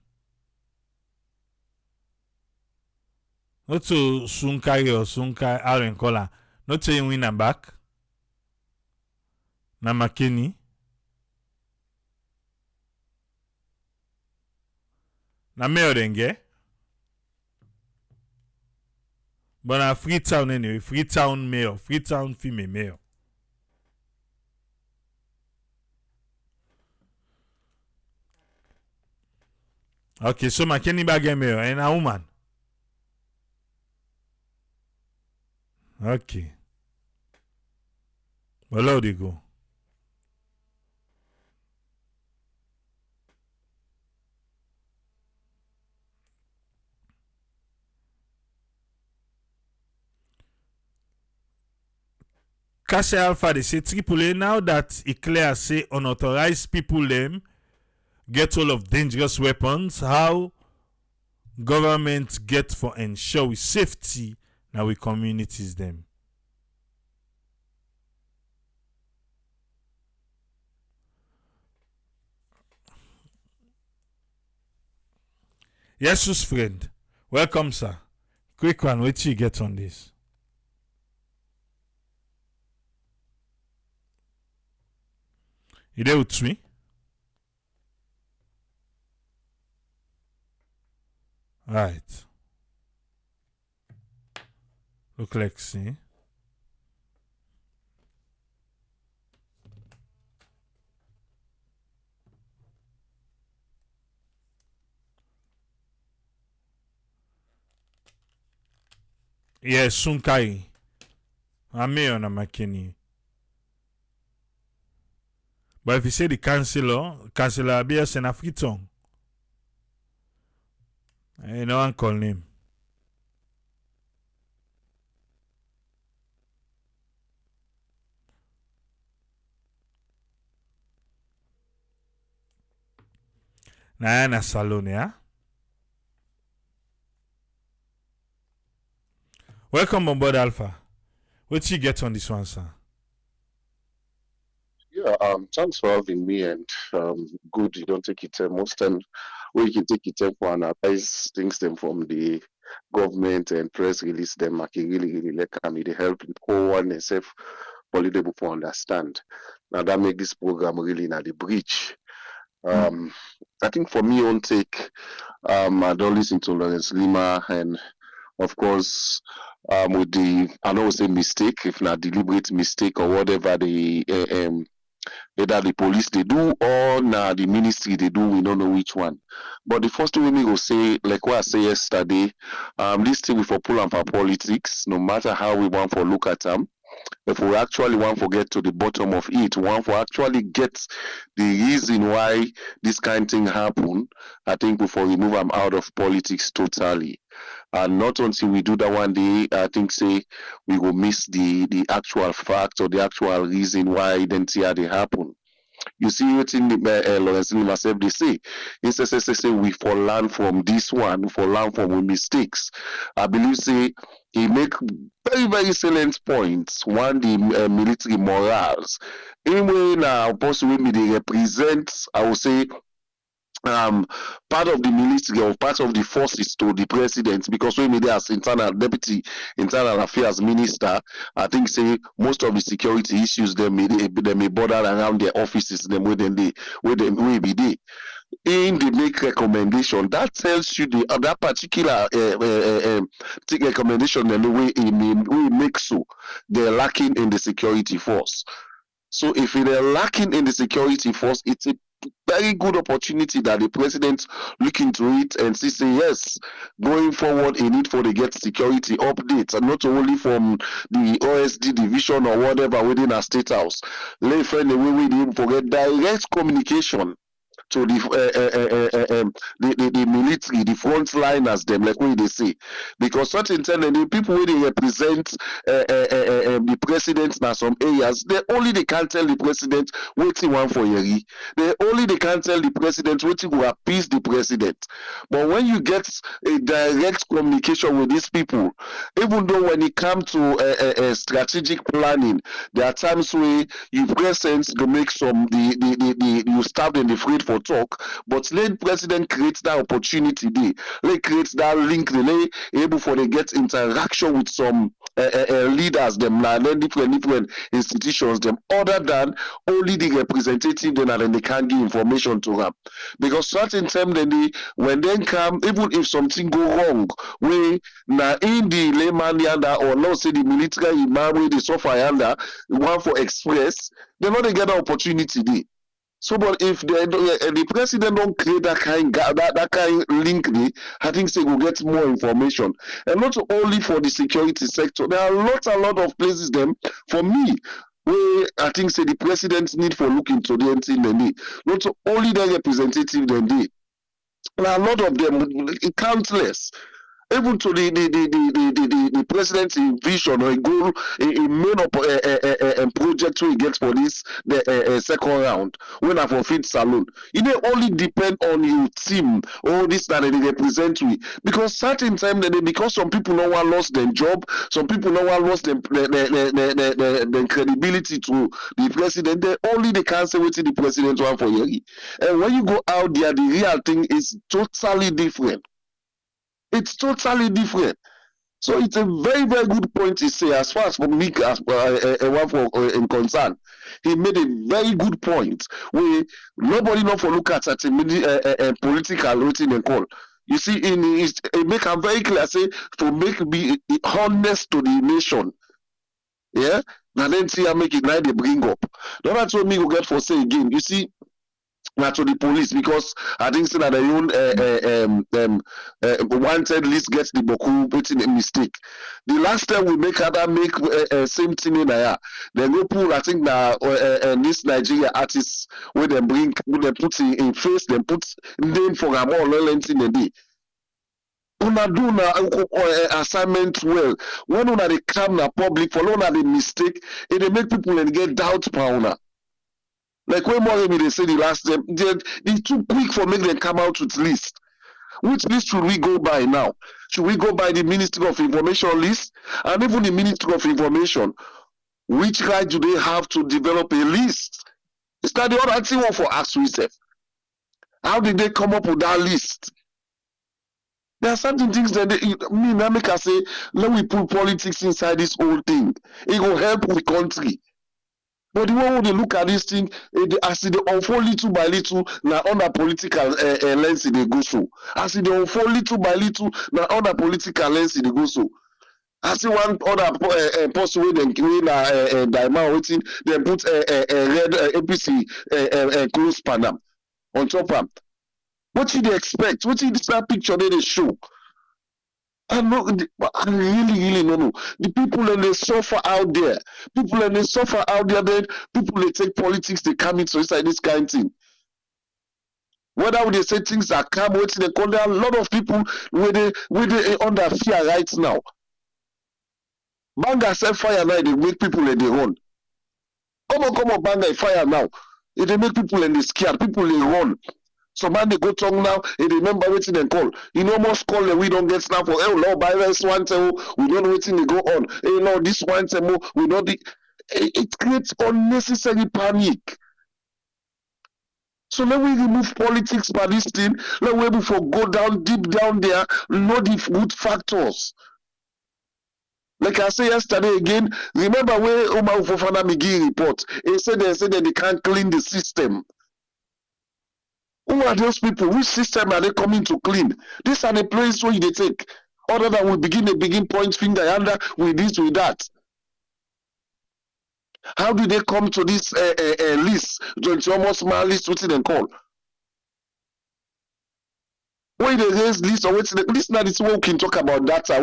Not to Sunkai or Sunkai Aaron Kola. Not saying win and back. Na Makeni. Na mayor denge. But na Freetown anyway. Freetown mayor. Freetown female mayor. Okay, so Makeni bagay mayor and a woman. Okay. Well, how they go? Cache Alpha, they say AAA now that it clear say unauthorized people them get all of dangerous weapons. How government get for ensure we safety now we communities them. Jesus friend, welcome sir. Quick one, what you get on this? You there with me? Right. Look like see. Yes, Sunkai. Mayor na Makeni. But if you say the councillor be a Freetown. I no one call name. Na salon, yeah? Welcome on board, Alpha. What you get on this one, sir? Yeah, thanks for having me, and good you don't take it most time we can take it for analyze things them from the government and press release them. I can really like me they help one and safe political for understand. Now that make this program really not the breach. I think for me on take I don't listen to Lawrence Lima, and of course with the I know say mistake, if not deliberate mistake or whatever the either the police they do or now the ministry they do, we don't know which one. But the first thing we go say, like what I said yesterday, this thing we for pull and for politics, no matter how we want for look at them. If we actually want to get to the bottom of it, want to actually get the reason why this kind of thing happen, I think before we move them out of politics totally. And not until we do that one day, I think say we will miss the actual fact or the actual reason why identity they happen. You see what in Lawrence myself they say. He say we for learn from this one, for learn from our mistakes. I believe say he make very very salient points. One the military morals. Anyway now possibly they represent I would say part of the military or part of the forces to the president because when they as deputy internal affairs minister, I think say most of the security issues they may border around their offices them where they be there. In the make recommendation that tells you the that particular recommendation and the way it makes so they're lacking in the security force. So if they're lacking in the security force, it's a very good opportunity that the president look into it and see say yes, going forward a need for the get security updates and not only from the OSD division or whatever within a state house. Let find a way we didn't forget direct communication to the military, the frontliners, them like what they say, because certain time the people where they represent the president now some areas, they can't tell the president what he want for Yeri. They can't tell the president what he will appease the president. But when you get a direct communication with these people, even though when it comes to strategic planning, there are times where you present to make some you stab in the freight for talk, but let president create that opportunity there. Let create that link, they able for they get interaction with some leaders, them and then different institutions, them other than only the representative then and then they can give information to them. Because certain time then when they come, even if something go wrong, we now in the layman yanda or not say the military imam where they suffer yanda, one for express, they not they get an opportunity there. So, but if the president don't create that kind link, I think they will get more information, and not only for the security sector. There are a lot of places. Them for me, where I think say the president need for look into the thing they need. Not only the representative they need. There are a lot of them, countless. Even to the president's vision or a goal, a main project we get for this second round when I forfeit salon. It may only depend on your team or this that they represent we, because certain time because some people no one lost their job, some people no one lost their credibility to the president. They can't say what the president want for you. And when you go out there, the real thing is totally different. It's totally different. So it's a very, very good point to say as far as for me as one for in concern. He made a very good point where nobody not for look at a political routine and call. You see, it make a very clear say to make me honest to the nation. Yeah? And then see I make it now they bring up. Don't that's what me go get for say again. You see, not to the police, because I think so that their own wanted list gets the boku waiting a mistake. The last time we make other make same thing in there, they go pull I think this Nigeria artists where they bring when they put in face, they put name for a more length in the day. Una do na assignment well. When una they come na public for una the mistake, it they make people and get doubt power. Like when more they say the last time, they too quick for make them come out with list. Which list should we go by now? Should we go by the Ministry of Information list? And even the Ministry of Information, which right do they have to develop a list? Is that the other thing for ask yourself? How did they come up with that list? There are certain things that me make us say, let me put politics inside this whole thing. It will help the country. But the way they look at this thing, as they unfold little by little, now under political lens they go so. As they unfold little by little, now under political lens they go so. I see one other post where they diamond waiting, they put a red APC close panel on top of. What did they expect? What did this picture they show? I really don't know. The people and they suffer out there. Then people they take politics, they come into inside this kind of thing. Whether they say things are calm, waiting, they call there are a lot of people where they under fear right now. Banga set fire now, they make people and they run. Come on, Banga, fire now. They make people and they scared. People they run. Some man they go talk now, and remember waiting and call. You know, most call that we don't get snap for Lord, by this one time, we don't waiting they go on. Lord, this one time we know it creates unnecessary panic. So let we remove politics by this thing. Let we before go down deep down there, know the good factors. Like I said yesterday again, remember where Omar Fofana Migi report? He said they can't clean the system. Who are those people? Which system are they coming to clean? These are the places where they take. Other than we begin point finger under with this, with that. How do they come to this list? It's almost my list, what's it call? When they raise list or what's this now is what we can talk about data.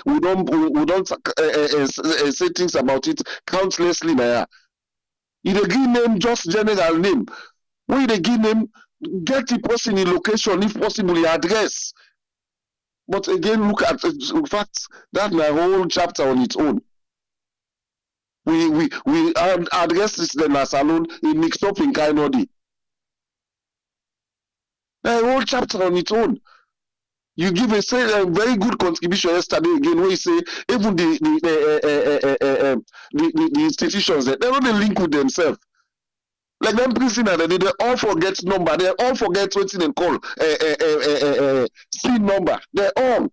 We don't say things about it countlessly now. If they give name just general name, when they give name, get the person in location if possible, the address. But again, look at in fact that's my whole chapter on its own. We address this then as alone it mixed up in Kainodi. A whole chapter on its own. You give a very good contribution yesterday again where you say even the institutions they don't link with themselves. Like them prisoners, they all forget number, they all forget what they call SIN number. They all.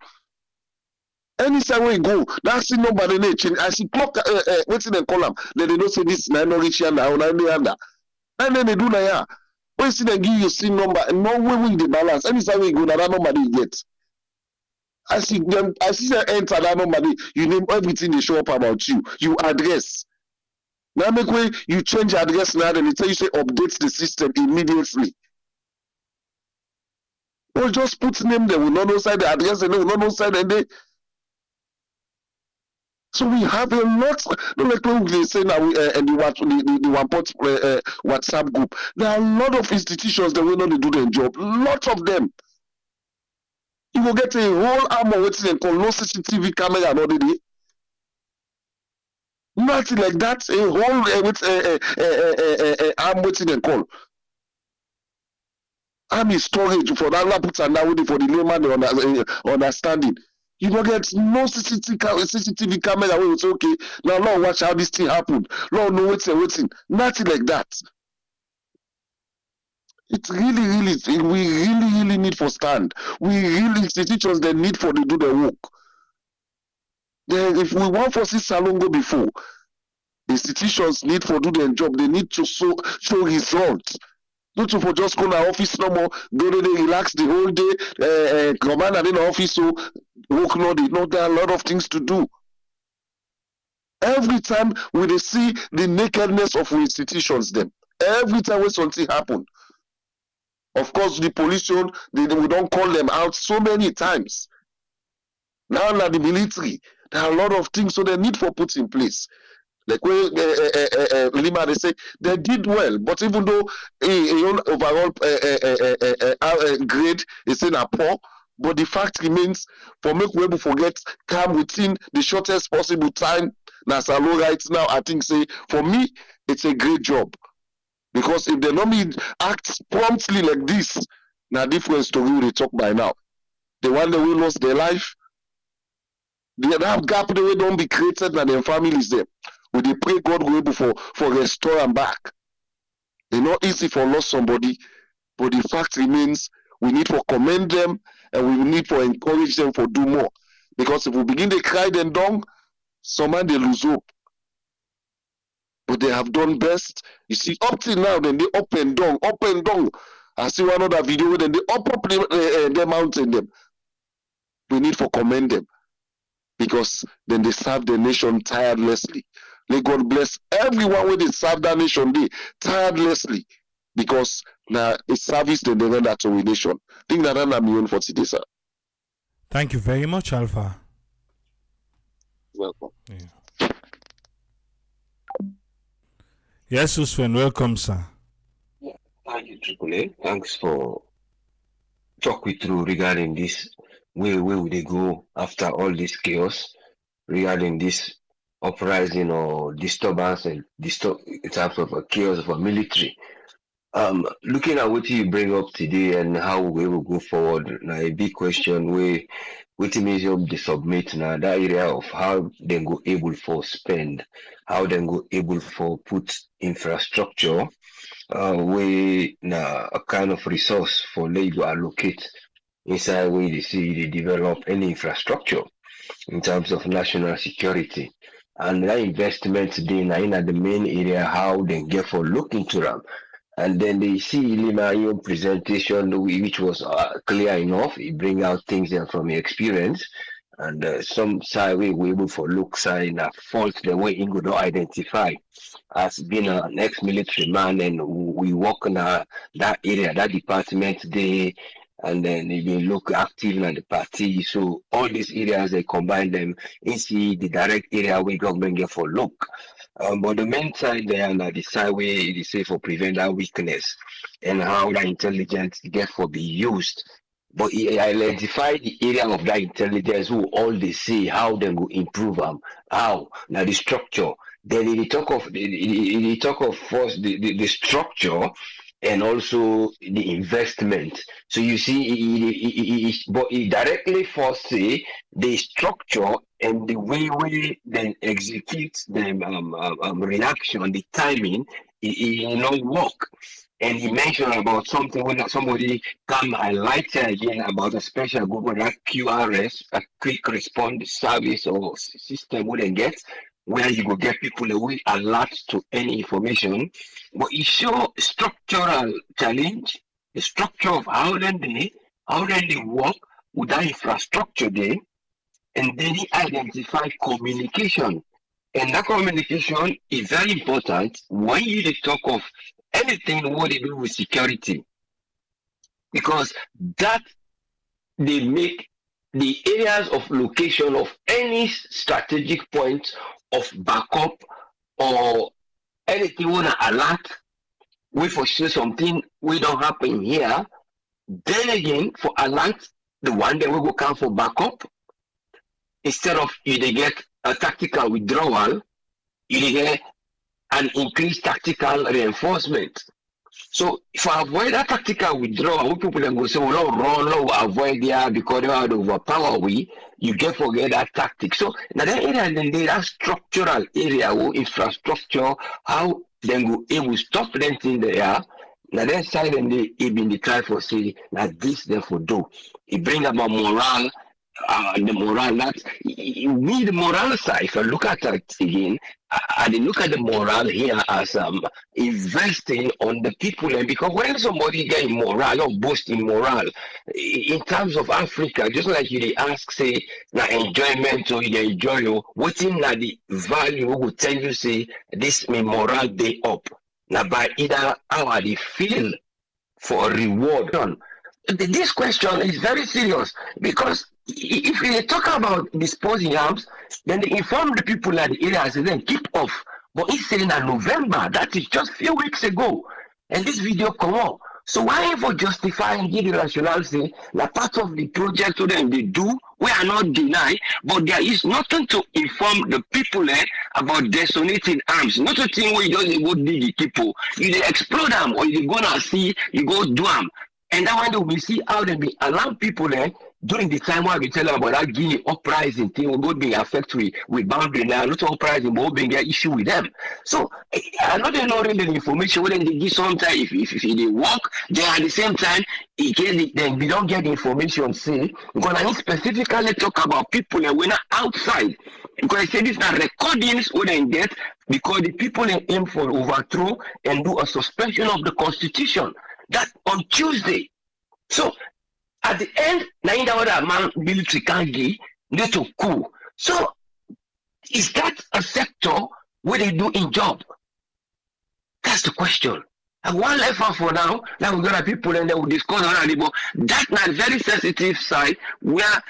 Anytime we go, that SIN number they need change. I see clock what they call them. They don't say this na no reach under or na under. And then they do na ya. When you see they give you SIN number, and no way with the balance. Anytime we go, that number they get. I see them enter that number, you name everything they show up about you. You address. Now make way you change address now, then it tell you say update the system immediately. Or just put name there, we not know side the address, and we not know side and they. So we have a lot. No, like when they say now, and the WhatsApp group. There are a lot of institutions that will not do their job. Lots of them. You will get a whole arm of waiting and call no CCTV camera and all the day. Nothing like that. A whole arm waiting and call. Army storage for that laptop and now waiting for the layman understanding. You will get no CCTV camera where it's okay. Now Lord watch how this thing happened. Lord no waiting. Nothing like that. It's really, we really need for stand. We really institutions that need for to do the work. Then if we want for see Salongo before, institutions need for do their job. They need to show results. Not to for just go to office no more, go there, relax the whole day, command in the office, so work no, there are a lot of things to do. Every time we see the nakedness of institutions, them every time when something happen. Of course, the pollution, we don't call them out so many times. Now, the military, there are a lot of things, so they need for put in place. Like when Lima, they say they did well, but even though overall grade is in a poor, but the fact remains for make we forget come within the shortest possible time. Nasalo right now, I think say for me it's a great job. Because if they normally act promptly like this, now different story they talk by now. The one that will lost their life, that gap the way don't be created and their families there. We they pray God go able for restore and back. It's not easy for lost somebody, but the fact remains we need for commend them and we need for encourage them for do more. Because if we begin to cry them down, some man they lose hope. But they have done best. You see, up till now, then they up and down. I see one other video where then they up the mountain them. We need for commend them. Because then they serve the nation tirelessly. May God bless everyone when they serve that nation day tirelessly. Because now it's service then they render to a nation. I think that I'm own for today, sir. Thank you very much, Alpha. Welcome. Yeah. Yes, Usman, welcome, sir. Thank you, AAA. Thanks for talk we through regarding this. Where would they go after all this chaos regarding this uprising or disturbance and in terms of a chaos of a military Looking at what you bring up today and how we will go forward, now a big question where what means of the submit now that area of how they go able for spend, how they go able for put infrastructure, we now a kind of resource for labor allocate inside where they see they develop any infrastructure in terms of national security. And that investment then in the main area how they get for look into them. And then they see Lima your presentation, which was clear enough. He bring out things from experience, and some side we were able for look side fault the way he could identify as being an ex-military man, and we work in that area, that department there, and then they look active in the party. So all these areas they combine them into the direct area where government get for look. But the main side there and the side where it is safe for prevent that weakness and how that intelligence get for be used. But he identify the area of that intelligence who all they see how they will improve them, how now the structure. Then he talk of first the structure and also the investment. So you see, but he directly first say the structure and the way we then execute the reaction, the timing, it not work. And he mentioned about something when somebody come highlight again about a special Google like QRS, a quick response service or system we then get, where you go get people away alert to any information. But it show structural challenge, the structure of how then they work with that infrastructure there, and then he identify communication. And that communication is very important when you talk of anything what they do with security, because that they make the areas of location of any strategic point of backup or anything wanna alert, we for sure something we don't happen here. Then again, for alert, the one that we will come for backup, instead of you they get a tactical withdrawal, you get an increased tactical reinforcement. So if I avoid that tactical withdrawal, people then go say, well, no, avoid there because they are overpower you get forget that tactic. So now that area then they that structural area or infrastructure, how then go able stop them in there. Now that side then they even the try for say that this therefore do. It bring about morale. The moral that we the moral side. If I look at it again, I look at the moral here as investing on the people, and because when somebody get moral or boast in moral in terms of Africa, just like you they ask say na enjoyment or you enjoy what's in the value who will tell you say this may moral day up now by either how they feel for a reward. This question is very serious because if we talk about disposing arms, then they inform the people at the areas and then keep off. But it's saying that November, that is just a few weeks ago, and this video come up. So why for justify and give the rationale say that part of the project to them they do, we are not denied, but there is nothing to inform the people about detonating arms. Not a thing where you just go dig the people, you they explode them or you gonna see you go do them. And that one we see how they be allow people during the time while we tell them about that Guinea uprising thing, will go being affected with boundary now, not uprising, but being an issue with them. So I know they're not really the information when they give sometimes if they work, they at the same time then we don't get the information say because I specifically talk about people that we're not outside. Because I say these are recordings we then get because the people they aim for overthrow and do a suspension of the constitution. That on Tuesday. So at the end, now that man military can't give, need to coup. So is that a sector where they do in job? That's the question. And one left for now, now we're gonna people and they will discuss already, but that's not very sensitive side where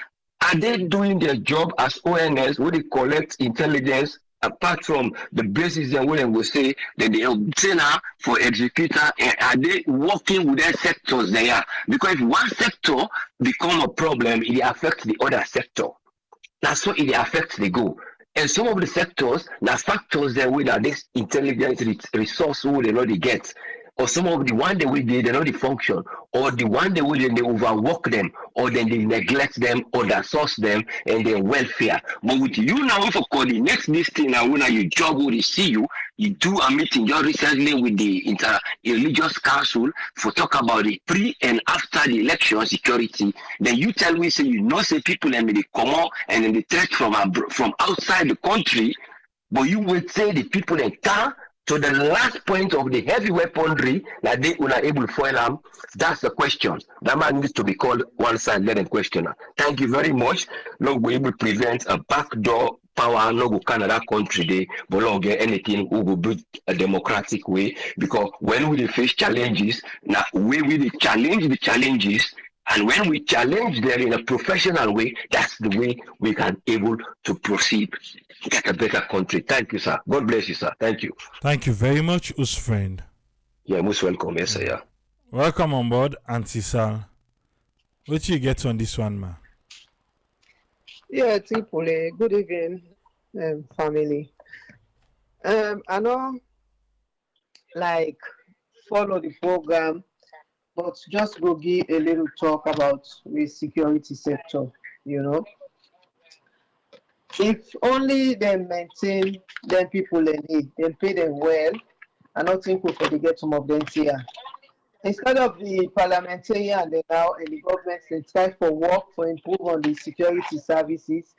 are they doing their job as ONS where they collect intelligence apart from the basis and when we say that they obtain for executor, are they working with their sectors there? Because if one sector become a problem, it affects the other sector. That's what it affects the go. And some of the sectors, the factors that with this intelligence resource who they already get. or some of the one day we did, they know the function, or the one day we did, they overwork them, or then they neglect them, or they source them, and their welfare. But with you now, if you coordinate this thing, now when you job will see you, you do a meeting just recently with the inter-religious council for talk about the pre and after the election security. Then you tell me, say, you know, say people and they come out and then they threat from outside the country, but you will say the people in town to the last point of the heavy weaponry that they are able to foil them. That's the question. That man needs to be called one side let questioner. Thank you very much. No, we able to prevent a backdoor power no go Canada country day, but not get anything who will build a democratic way. Because when we face challenges, now we challenge the challenges. And when we challenge them in a professional way, that's the way we can able to proceed to get a better country. Thank you, sir. God bless you, sir. Thank you. Thank you very much, Us friend. Yeah, most welcome, yes, sir. Yeah. Welcome on board, Auntie Sal. What you get on this one, ma? Yeah, Tipule. Good evening, family. I know, like, follow the program, but just go give a little talk about the security sector, you know. If only they maintain them people they need, then pay them well, I don't think we could get some of them here. Instead of the parliamentarian and now and the government, they try for work for improve on the security services,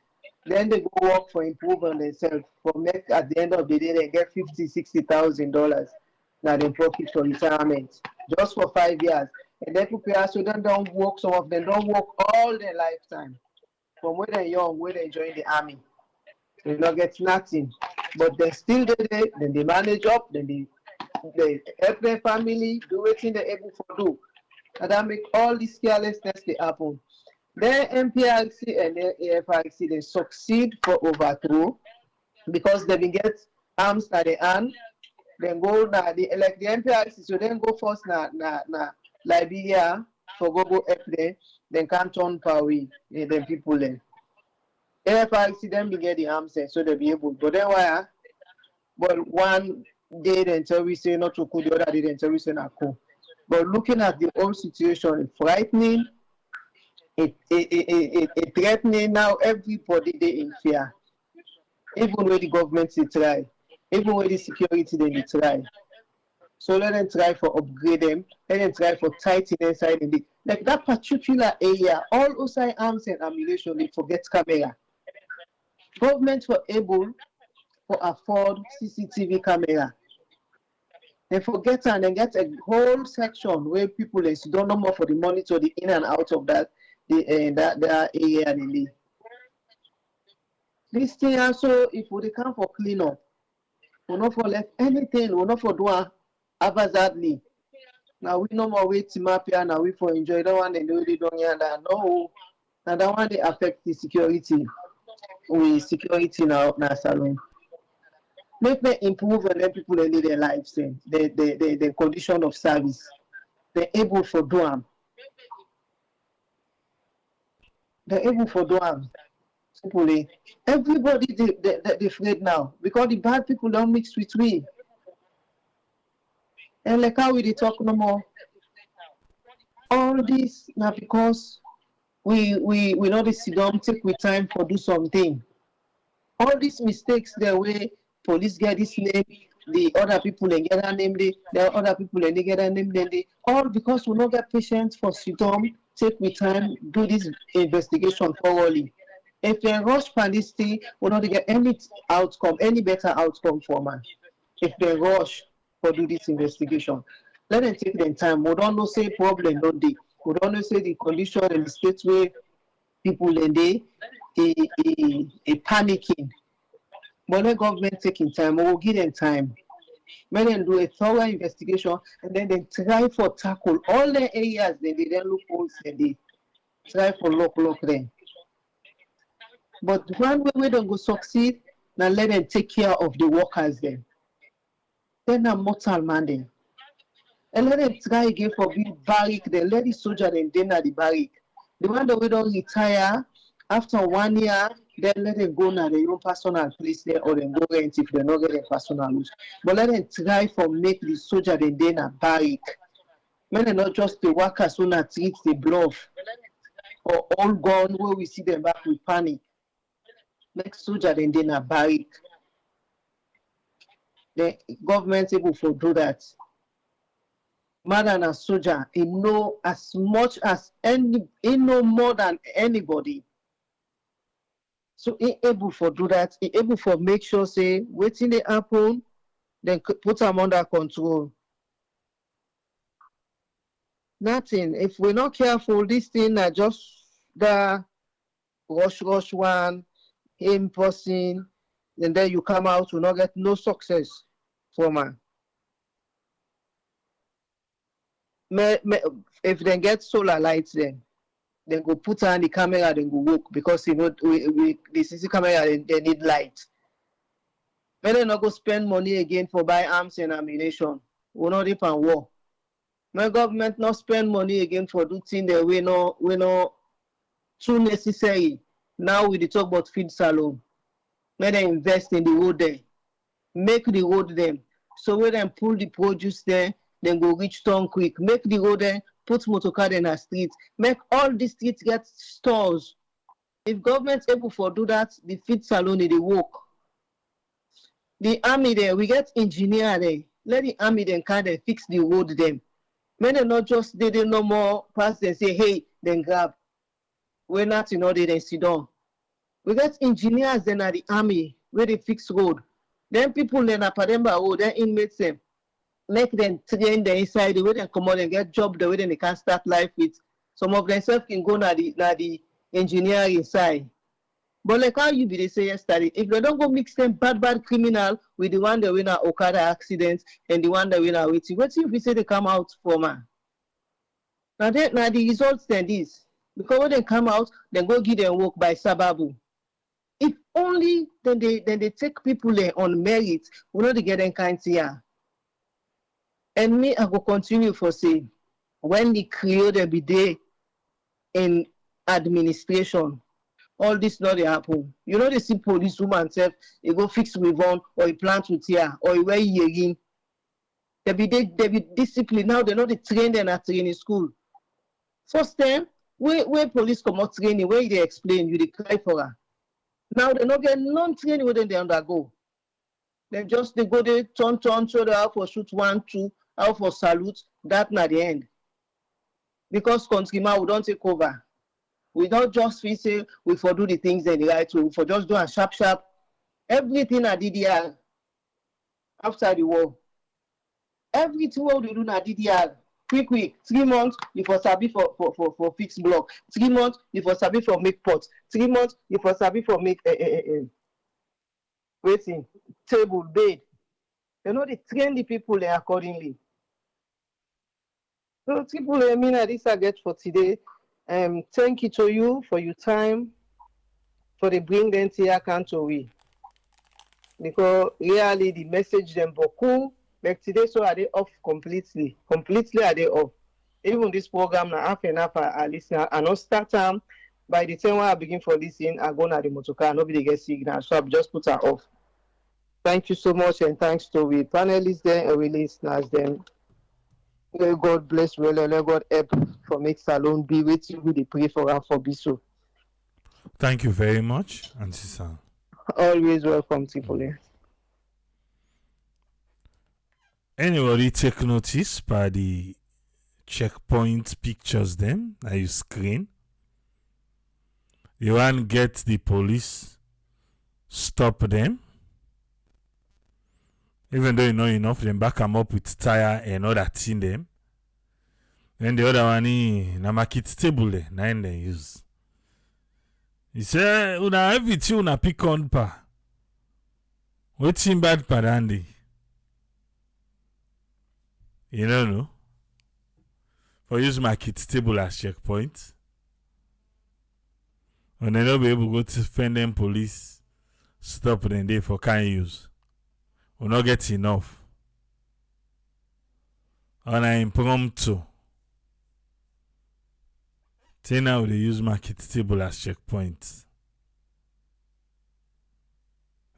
then they go work for improve on themselves. For make at the end of the day they get $50,000-$60,000 now they pocket for retirement just for 5 years. And then people also don't work, some of them don't work all their lifetime. From when they're young, when they join the army, they don't get nothing. But they still there, then they manage up, then they help their family, do everything they're able to do. And that make all this carelessness they happen. Their MPRC and their AFRC, they succeed for overthrow because they get arms at the hand. Then go now, like the MPRC, so then go first na Liberia for go April, then Canton Paris, then people then. AFRC then we get the arms so they be able. But then why? But one day then tell we say not to cool, the other day then tell we say not cool. But looking at the whole situation, it's frightening, it threatening now everybody they in fear. Even when the government they try, even when the security they try. So let them try for upgrade them, let them try for tighten inside in the like that particular area, all outside arms and ammunition, they forget camera. Government were able to afford CCTV camera. They forget and then get a whole section where people don't know more for the monitor the in and out of that that area they live. This thing also, if we come for clean up, we're not for left anything, we're not for doing haphazardly. Now we no more wait to map here, now we for enjoy the one they really don't hear that. No, now that one they affect the security. With security now salon. Make them improve and let people live their lives then. The condition of service. They're able for do them. They're able for do them. Simply. Everybody they afraid now because the bad people don't mix with we. And like how we talk no more. All this now because we know this don't take with time for do something. All these mistakes the way police get this name, the other people and get a name, the other people and they get a name, then they all because we not get patience for symptom, take with time, do this investigation thoroughly. If they rush for this thing, we not get any outcome, any better outcome for man. If they rush for do this investigation, let them take their time. We don't know say problem, no day. We don't know say the condition and the state where people and they panicking. But the government taking time, we will give them time. Let them do a thorough investigation and then they try for tackle all the areas they then look holes and they try for lock them. But one way we don't go succeed, now let them take care of the workers then. Then a mortal man then. And let them try again for big barrack, then let the soldier then at the barrack. The one that we don't retire after 1 year, then let them go now their own personal place there or then go rent if they not get their personal house. But let them try for make the soldier then dey na barrack. Make them not just the workers who not treat the bluff or all gone where we see them back with panic. Make soldier then dey na barrack. The government able to do that. Man and a soldier, he know as much as he know more than anybody. So he able for do that. He able for make sure say waiting they happen, then put them under control. Nothing. If we're not careful, this thing are just the rush one, him person, and then you come out, will not get no success from her. If they get solar lights, then go put her on the camera, then go work because you know the CC camera they need light. May they not go spend money again for buy arms and ammunition. We not depend war. My government not spend money again for do things that we no too necessary. Now we talk about feed salon. May they invest in the road there, make the road them. So when they pull the produce there, then go reach town quick. Make the road there, put motorcar in the street. Make all the streets get stores. If government's able to do that, the feed salon they work. The army there, we get engineer there. Let the army then kind of fix the road them. May they not just they no more pass and say, hey, then grab. We're not in order then sit down. We got engineers then at the army where they fix road. Then people then at Pademba road, then inmates them. Make them train the inside the way they come out and get job the way they can start life with. Some of themselves can go na the engineering side. But like how you be they say yesterday, if they don't go mix them bad criminal with the one that win a Okada accident and the one that win a waiting, what if we say they come out for man? Now the results then this. Because when they come out, then go give them work by Sababu. If only then they take people there on merit, we know they get them kind here. And me, I will continue for say, when the creator be there in administration, all this not they happen. You know, they see police woman self, they go fix with one, or he plant with here, or he wear earring. They be disciplined. Now they know they train them at training school. First time, where police come out training, where they explain, you they cry for her. Now they not get non-training where they undergo. They go there, turn, show they out for shoot 1, 2, out for salute, that not the end. Because countryman we don't take over. We don't just feel say we for do the things in the right way, we for just do a sharp. Everything at DDR after the war. Everything what we do at DDR. Quick. 3 months, you for sabi for fix block. 3 months, you for sabi for make pots. 3 months, you for sabi for make waiting, table, bed. You know, they train the people there accordingly. So people, I mean, this I get for today. Thank you to you for your time, for the bring them to your country. Because really the message them beaucoup. Like today, so are they off completely? Completely are they off? Even this program now, half and half I listen. I not start time. By the time when I begin for listening, I go na the motorcar. Nobody get signal, so I just put her off. Thank you so much, and thanks to the panelists there and we listeners them. May God bless well and let God help for make Salon be with you. We pray for her for be so. Thank you very much, Auntie Sam. Always welcome, Tripoli. Anybody take notice by the checkpoint pictures them on your screen? You want get the police stop them? Even though you know enough, then back them up with tire and all that in them. Then the other one na market table there, na they use. He say, una everything una pick on pa. What's bad pa dandy? You don't know? For use market table as checkpoint. When they don't be able to go to defend them police, stop them there for can't use. We not get enough. On an impromptu. Say now they use market table as checkpoint.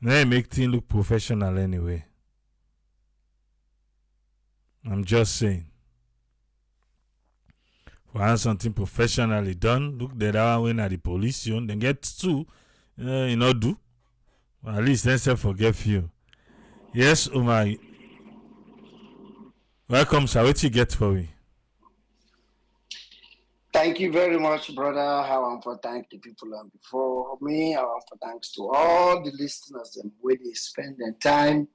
They make things look professional anyway. I'm just saying. For have something professionally done, look the other way at the police, you then get two, you know, do. Well, at least then say forgive you. Yes, Umar. Welcome, sir. What you get for me? Thank you very much, brother. I want to thank the people before me. I want to thanks to all the listeners and where they spend their time,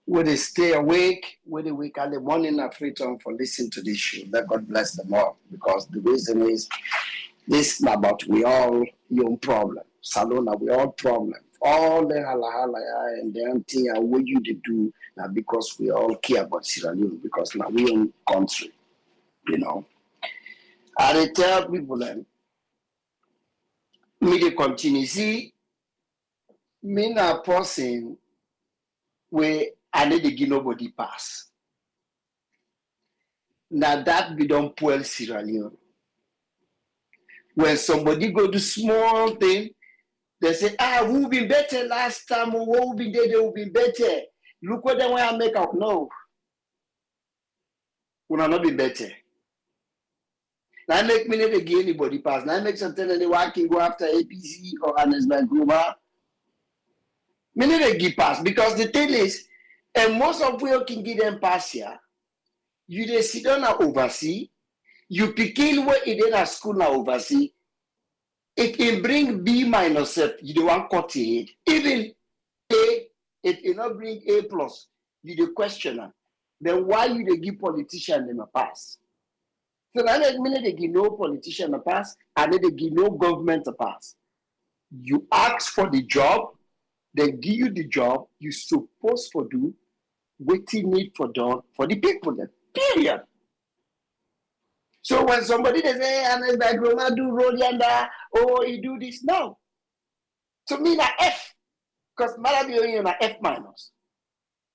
where they stay awake, where they wake early morning and free time for listening to this show. Let God bless them all. Because the reason is this is about we all young problem. Salona, we all problem. All the hala and the anti and what you do now because we all care about Sierra Leone because now we own country, you know. I tell people then, me they continue. See, me na person where I need to give nobody pass. Now that we don't pull Sierra Leone. When somebody go do small thing, they say, who been better last time, or who been there, they will be better. Look what they want to make out. No. We will not be better. Now make me never give anybody pass. Now make something that they can go after APC or Ernest Bankroma. Me never give pass because the thing is, and most of we can give them pass here. You they sit down and oversee. You pick in where it in a school now oversee. It can bring B minus F. You don't want cut it. Even A, it cannot bring A plus. You the questioner. Then why you they give politician them a pass? So that means they give no politician a pass, and they give no government a pass. You ask for the job, they give you the job, you supposed to do what you need for done for the people then. Period. So when somebody they say, Ernest Bankroma do roll yonder, he do this, no. So me na F, because Malabi only na F minus.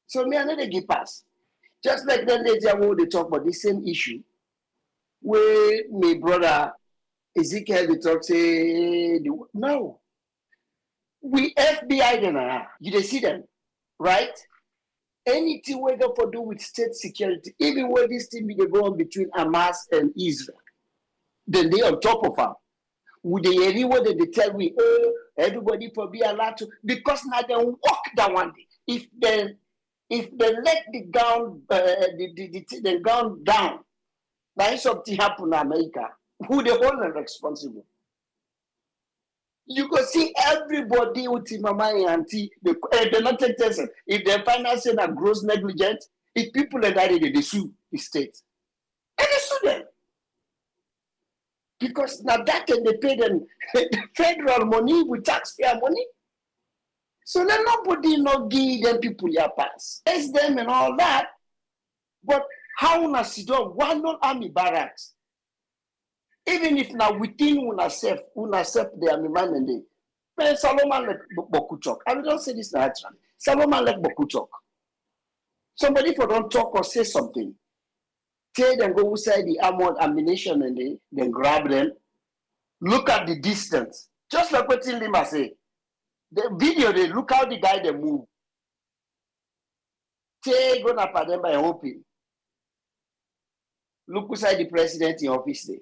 So me I know they give pass. Just like then they talk about the same issue. Where my brother Ezekiel they talk say no. We FBI then you see them, right? Anything we go for do with state security, even when this thing be go on between Hamas and Israel, then they on top of them. Would they anywhere they tell me, everybody for be allowed to because now they walk that one day. If they let the gown the gown down. Now, if something happen in America, who the hold them responsible? You can see everybody with mama and auntie, they're not take attention. If they're financing a gross negligence, if people are dying, they sue the state. And they sue them. Because now that can they pay them federal money with taxpayer money. So then nobody not give them people your pass. It's them and all that. But how una sit down? Why not army barracks? Even if now within una self the army man and they. Man, Solomon like Bokuchok. I don't say this naturally. Solomon like Bokuchok. Somebody for don't talk or say something. Tell them go inside the armored ammunition and they then grab them. Look at the distance. Just like what Lima say. The video, they look how the guy they move. Tell go na them by hoping. Look inside the president in office there.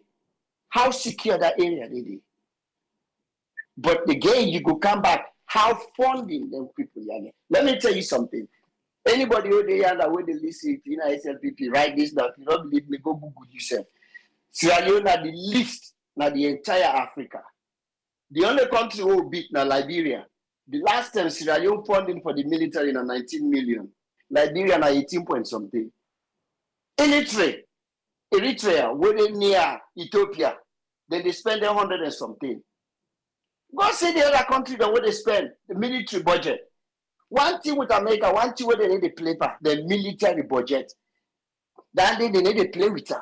How secure that area they did. But again, you could come back. How funding them people again. Let me tell you something. Anybody who they are that way they listen to SLPP, write this down. If you don't believe me, go Google yourself. Sierra Leone are the least na the entire Africa. The only country who beat na Liberia. The last time Sierra Leone funding for the military na 19 million. Liberia na 18 point something. Eritrea, where they near Ethiopia, then they spend 100 and something. Go see the other country that where they spend the military budget. One thing with America, one thing where they need to play for the military budget. That day they need to play with them.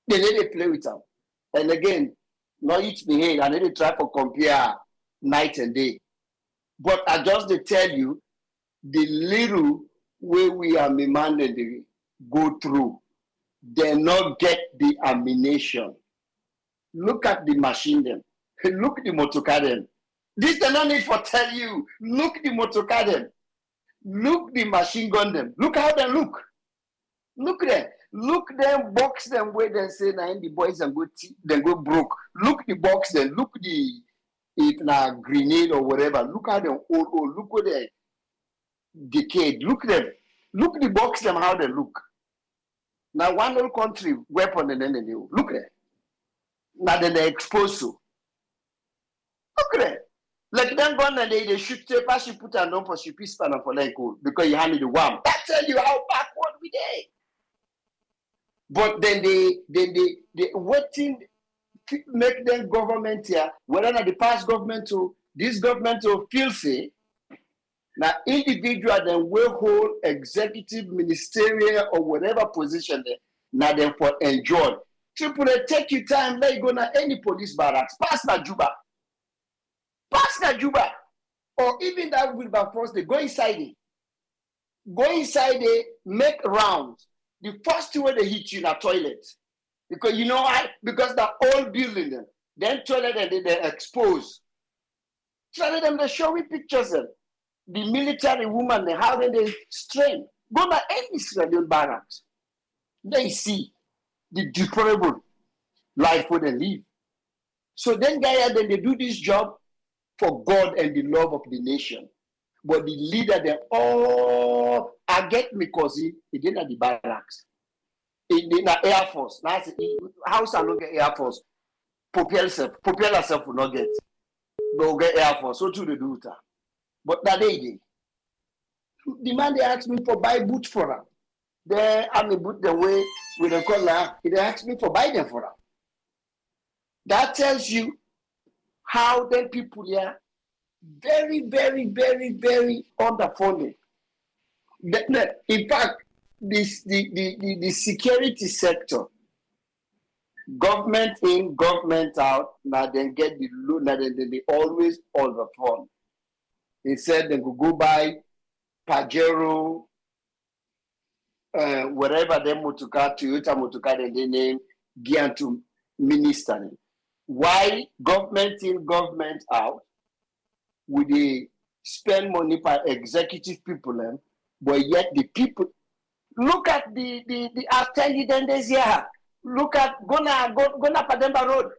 They need to play with them. And again, not each behavior, I need to try to compare night and day. But I just to tell you the little way we are demanded to go through. They not get the ammunition. Look at the machine them. Look at the motor car them. This they no need for tell you. Look the motor car them. Look the machine gun them. Look how they look. Look them. Look them box them where they say now the boys and go broke. Look the box them. Look the if na grenade or whatever. Look how them old. Look what they decayed. Look them. Look the box them how they look. Now one whole country weapon and then they do. Look at it. Now then they expose you. Look at it. Like them gun and they shoot tape as you put an on for she piece pan for like because you handle the one. That tell you how backward we dey. But then they waiting to make them government here, whether not the past government to this government to feel say now individual then will hold executive, ministerial or whatever position there, now then for enjoy. Triple A take your time, let you go na any police barracks, pass na Juba. Pass na Juba. Or even that Wilberforce, they go inside it. Go inside it, make rounds. The first thing when they hit you in a toilet. Because you know why? Because the old building them. Then toilet and they expose. Tell them they show me pictures of the military woman, how they strain. Go to any Israeli barracks. They see the deplorable life where they live. So then then they do this job for God and the love of the nation. But the leader, they all I get me cousin again at the barracks. In the Air Force. That's house and get Air Force. Propel herself will not get. They'll get Air Force. So too they do that. But that day, the man they asked me for buy boot for them. They I mean boot the way with the collar. They asked me for buy them for them. That tells you how then people here very, very, very, very underfunded. In fact, the security sector, government in, government out, now then get the loan, now then they always overfund. They said they could go buy Pajero, wherever they motorcar, Toyota motorcar, and they name gear to minister. Why government in, government out? Would they spend money for executive people, but yet the people look at the I'll tell you then this year. Look at Gona Pademba Road.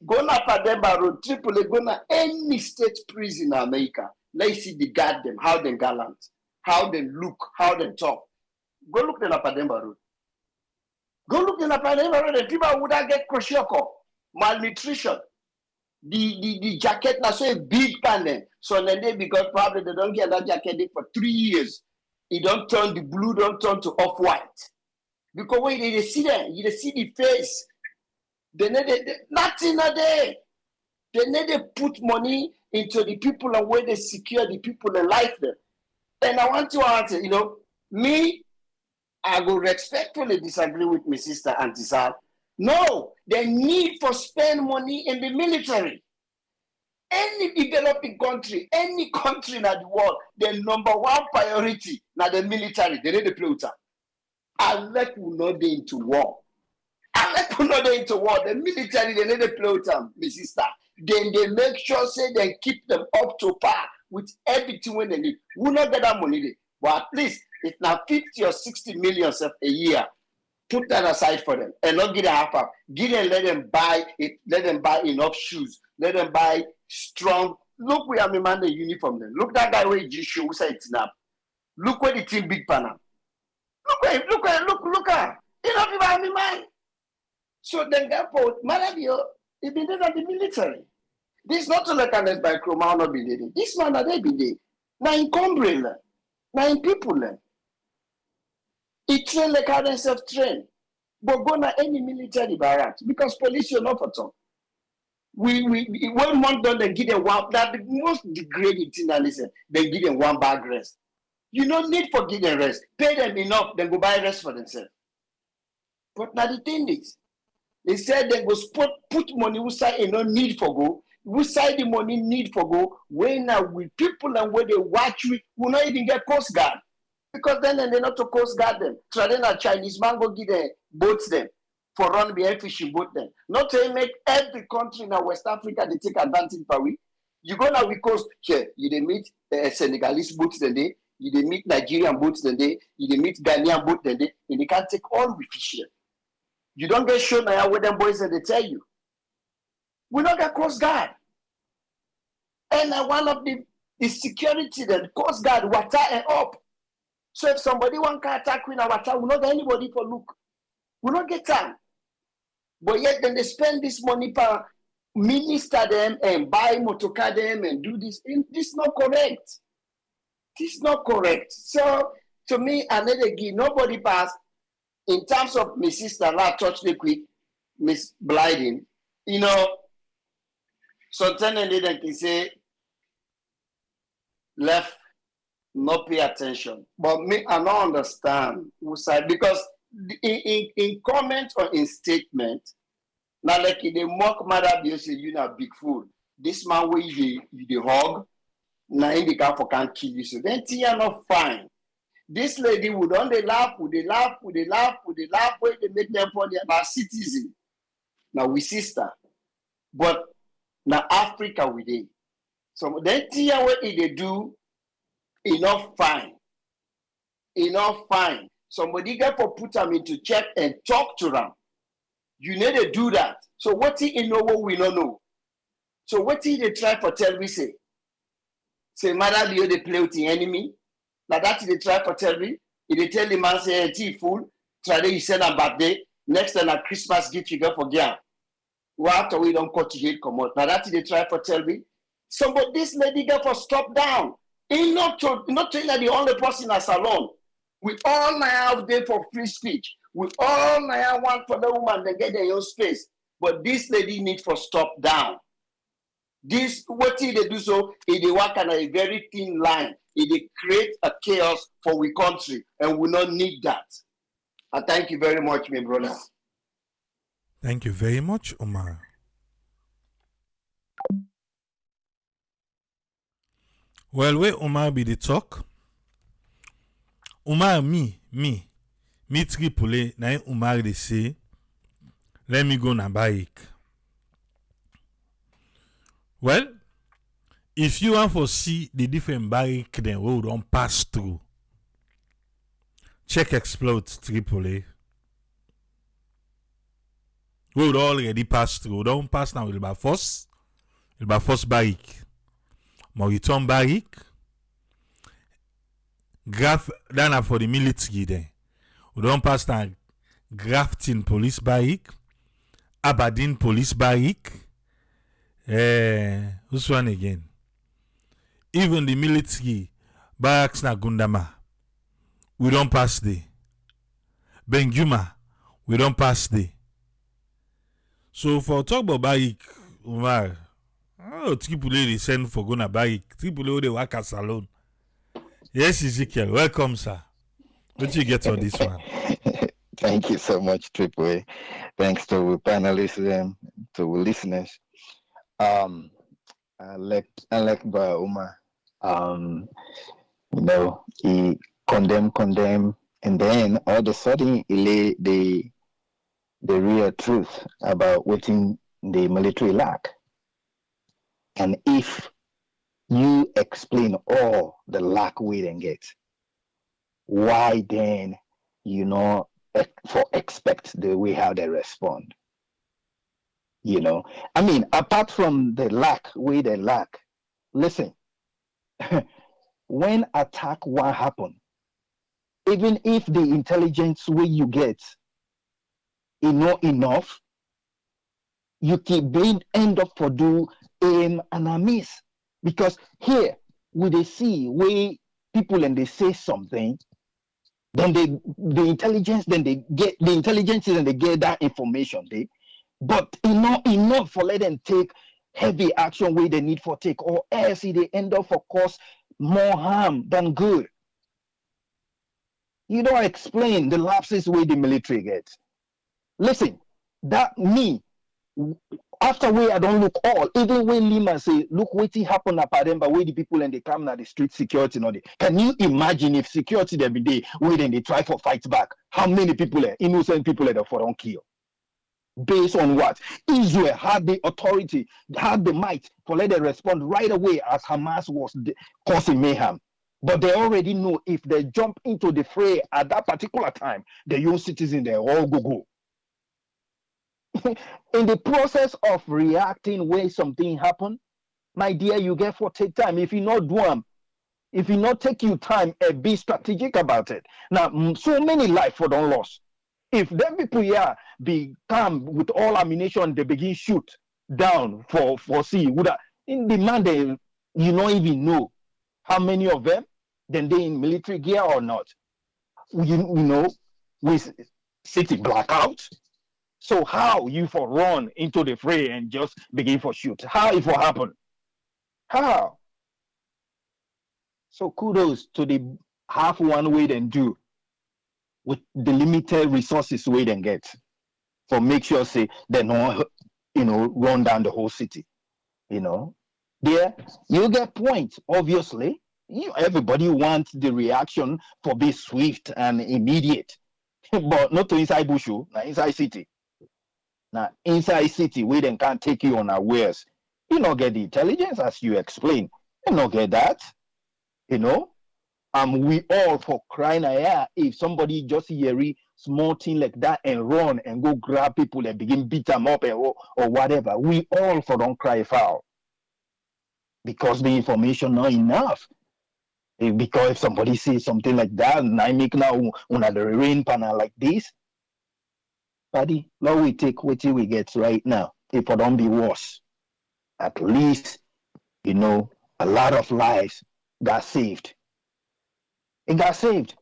Gona Pademba Road, Triple Gona, any state prison in America. Let's see the guard them, how they gallant, how they look, how they talk. Go look at Pademba Road. Go look at Pademba Road and people would not get kwashiorkor, malnutrition. The jacket now so a big panel. So then they because probably they don't get that jacket for 3 years. It don't turn the blue, don't turn to off-white. Because when they see them, you see the face. They need nothing a day. They need to put money into the people and where they secure the people and life there. And I want to answer, me, I will respectfully disagree with my sister Antisal. No, they need for spend money in the military. Any developing country, any country in the world, the number one priority now the military. They need to play with them. Unless we not get into war. Unless we not get into war, the military they need to play with them, my sister. Then they make sure say they keep them up to par with everything when they need. We not get that money, but at least it's now 50 or 60 million a year. Put that aside for them and not get a half up. Give them, let them buy it, let them buy enough shoes, let them buy strong. Look where I'm man the uniform then. Look that guy where he just show say it's now. Look where the team big panel. Look at. You know people have me man. So then therefore, Malavio, he been there at the military. This is not like an by Chroma not be there. This man they be there. Now in Cumbrian, now in people then. He train like how they self-train. But go na any military barracks because police are not for talk. We 1 month done, they give them one. That the most degrading thing that listen, they give them one bag rest. You don't need for give them rest. Pay them enough, then go buy rest for themselves. But now the thing is, they said they go put money who say no need for go. Who say the money need for go? When now with people and where they watch we will not even get Coast Guard. Because then they're not to Coast Guard them. So then a Chinese man go give them boats them. for run behind fishing boat then. Not to make every country in West Africa they take advantage of we. You go now because here you they meet Senegalese boats the day, you they meet Nigerian boats the day, you they meet Ghanaian boats the day, and they can't take all we fish here. You don't get shown now with them boys and they tell you. We not get Coast Guard. And one of the security then Coast Guard water and up. So if somebody want to attack with our water, we not get anybody for look. We not get time. But yet then they spend this money per minister them and buy motorcar them and do this. This is not correct. This is not correct. So to me, another give nobody pass in terms of my sister la touch the quick, Miss Blyden. You know, sometimes they can say left not pay attention. But me, I don't understand because in comment or in statement, now like in the mock mother you say you know big fool. This man where you the hug, now in the car for can't kill you. So then Tia not fine. This lady would only laugh, would they laugh, where they make them for their citizen. Now we sister. But now Africa we did. So then Tia what they do enough fine. Somebody got for put them into check and talk to them. You need to do that. So what he know what we don't know. So what he they try for tell we say? Say mother be they play with the enemy. Now that they try for tell me. If they tell the man say hey, fool, try to send a birthday. Next time a Christmas gift you got for girl. Well, after we don't cut your head come out. Now that they try for tell me. So but this lady got for stop down. He not telling that the only person in a salon. We all now have them for free speech. We all now want for the woman to get their own space. But this lady needs for stop down. This, what they do so, they work on a very thin line. They create a chaos for we country. And we don't need that. I thank you very much, my brother. Thank you very much, Omar. Well, where Omar be the talk? Omar, me tripole, na Omar they say, let me go na bike. Well, if you want to see the different bike then we don't pass through, check Explode Tripoli. We would already pass through. We don't pass now with the first bike. But we turn bike. Graph down for the military then. We don't pass now Grafton police bike, Aberdeen police bike. Who's one again? Even the military barracks na Gundama. We don't pass there. Benjuma, we don't pass there. So for talk about bike, Omar, Triple A they send for gonna bike. Triple A they work at salon. Yes, Ezekiel, welcome, sir. What you get on this one? Thank you so much, Triple A. Thanks to the panelists and to the listeners. I like Omar. You know, he condemn, and then all of a sudden he lay the real truth about what the military lack. And if you explain all the lack we then get, why then expect the way how they respond? You know, I mean, apart from the lack, listen, when attack one happen, even if the intelligence way you get is not enough, you keep being end up for do aim and a miss. Because here, when they see where people and they say something, then the intelligence and they get that information. But enough for let them take heavy action where they need for take, or else they end up for cause more harm than good. You don't explain the lapses where the military gets. Listen, that me, after where I don't look all, even when Lima say, look what happened at Pademba, where the people and they come now the street security, can you imagine if security there be there, where then they try for fight back? How many people innocent people are for don't kill? Based on what? Israel had the authority, had the might for let them respond right away as Hamas was causing mayhem. But they already know if they jump into the fray at that particular time, the young citizens, they all go. In the process of reacting where something happened, my dear, you get for take time. If you not do them, if you not take your time and be strategic about it. Now, so many lives for don't lost. If them people here become with all ammunition, they begin shoot down for see, in the man they you don't even know how many of them then they in military gear or not. You know, with city blackout. So how you for run into the fray and just begin for shoot? How it will happen? How? So kudos to the half one way then do with the limited resources we then get for make sure say they not run down the whole city. There you get points. Obviously, everybody wants the reaction for be swift and immediate, but not to inside bush, now inside city. Now inside city, we then can't take you on unawares. You not get the intelligence as you explain. You not get that. We all for crying out if somebody just hear a small thing like that and run and go grab people and begin beat them up or whatever. We all for don't cry foul because the information not enough. Because if somebody says something like that, and I make now on the rain panel like this, buddy, now we take what we get right now. If it don't be worse, at least a lot of lives got saved. It got saved.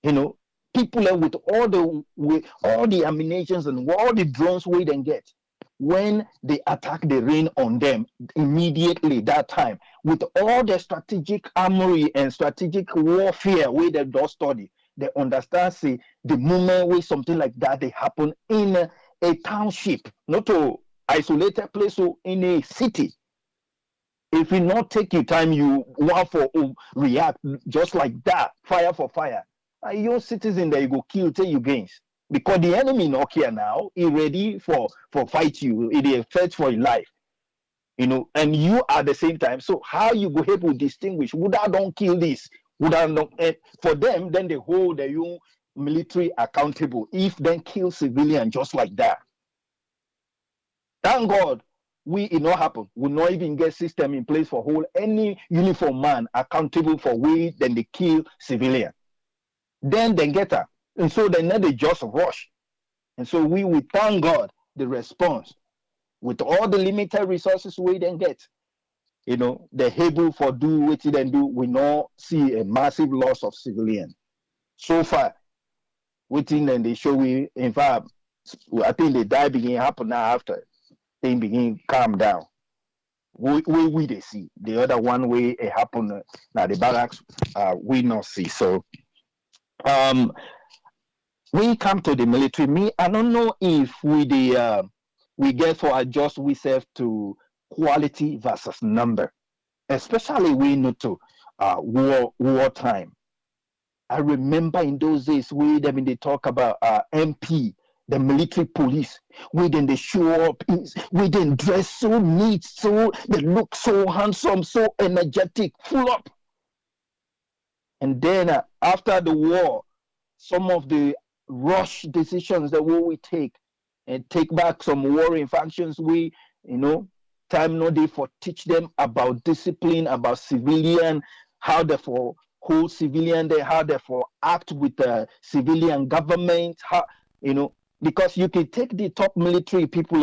People with all the ammunitions and all the drones we then get, when they attack the rain on them immediately that time, with all the strategic armory and strategic warfare we they do study, they understand say the moment where something like that they happen in a township, not a isolated place or in a city. If you not take your time, you want for react just like that, fire for fire. Your citizen that you go kill till you gains. Because the enemy not here now, he ready for fight you, he fight for your life. And you at the same time. So how you go able to distinguish? Would I don't kill this? Would I not for them, then they hold the young military accountable if then kill civilian just like that. Thank God. It not happen. We not even get system in place for hold any uniform man accountable for then they kill civilian. Then they get her. And so then they just rush. And so we thank God the response. With all the limited resources we then get, they're able for do what they then do, we not see a massive loss of civilian. So far, waiting and they show in fact, I think the die begin happen now after. Thing begin calm down. We they see the other one way it happen now the barracks we not see. So we come to the military. Me, I don't know if we get to adjust ourselves to quality versus number, especially we know to war time. I remember in those days we they talk about MP. The military police, we then they show up, we then dress so neat, so they look so handsome, so energetic, full up. And then after the war, some of the rush decisions that we take and take back some warring factions, we, time no day for teach them about discipline, about civilian, how they for hold civilian, how they for act with the civilian government, how, because you can take the top military people,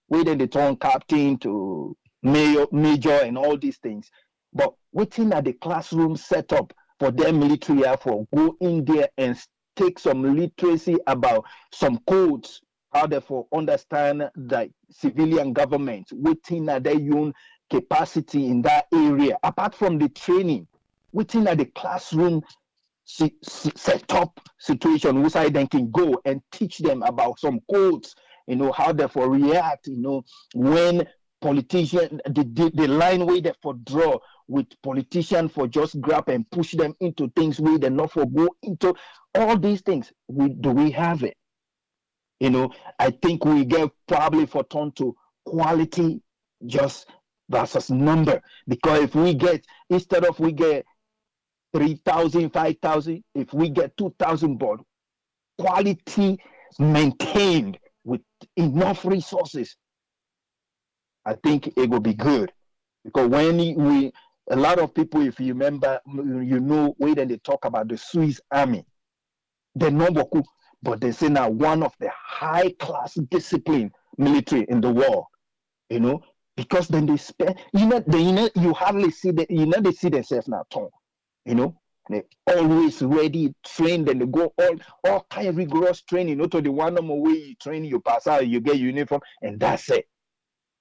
where they turn captain to major and all these things. But waiting at the classroom setup for their military for go in there and take some literacy about some codes, how they for understand the civilian government, waiting at their own capacity in that area, apart from the training, waiting at the classroom set up situation which I then can go and teach them about some codes, how they for react, when politician the line way they for draw with politician for just grab and push them into things we they not for go into all these things. Do we have it? I think we get probably for turn to quality just versus number. Because if we get, instead of we get 3,000, 5,000, if we get 2,000 board, quality maintained with enough resources, I think it will be good. Because when a lot of people, if you remember, when they talk about the Swiss Army, they're not Boku, but they say now one of the high class discipline military in the world, because then they spend, you hardly see they see themselves now torn, they always ready, trained, and they go all kind of rigorous training, to the one normal way you train, you pass out, you get uniform, and that's it,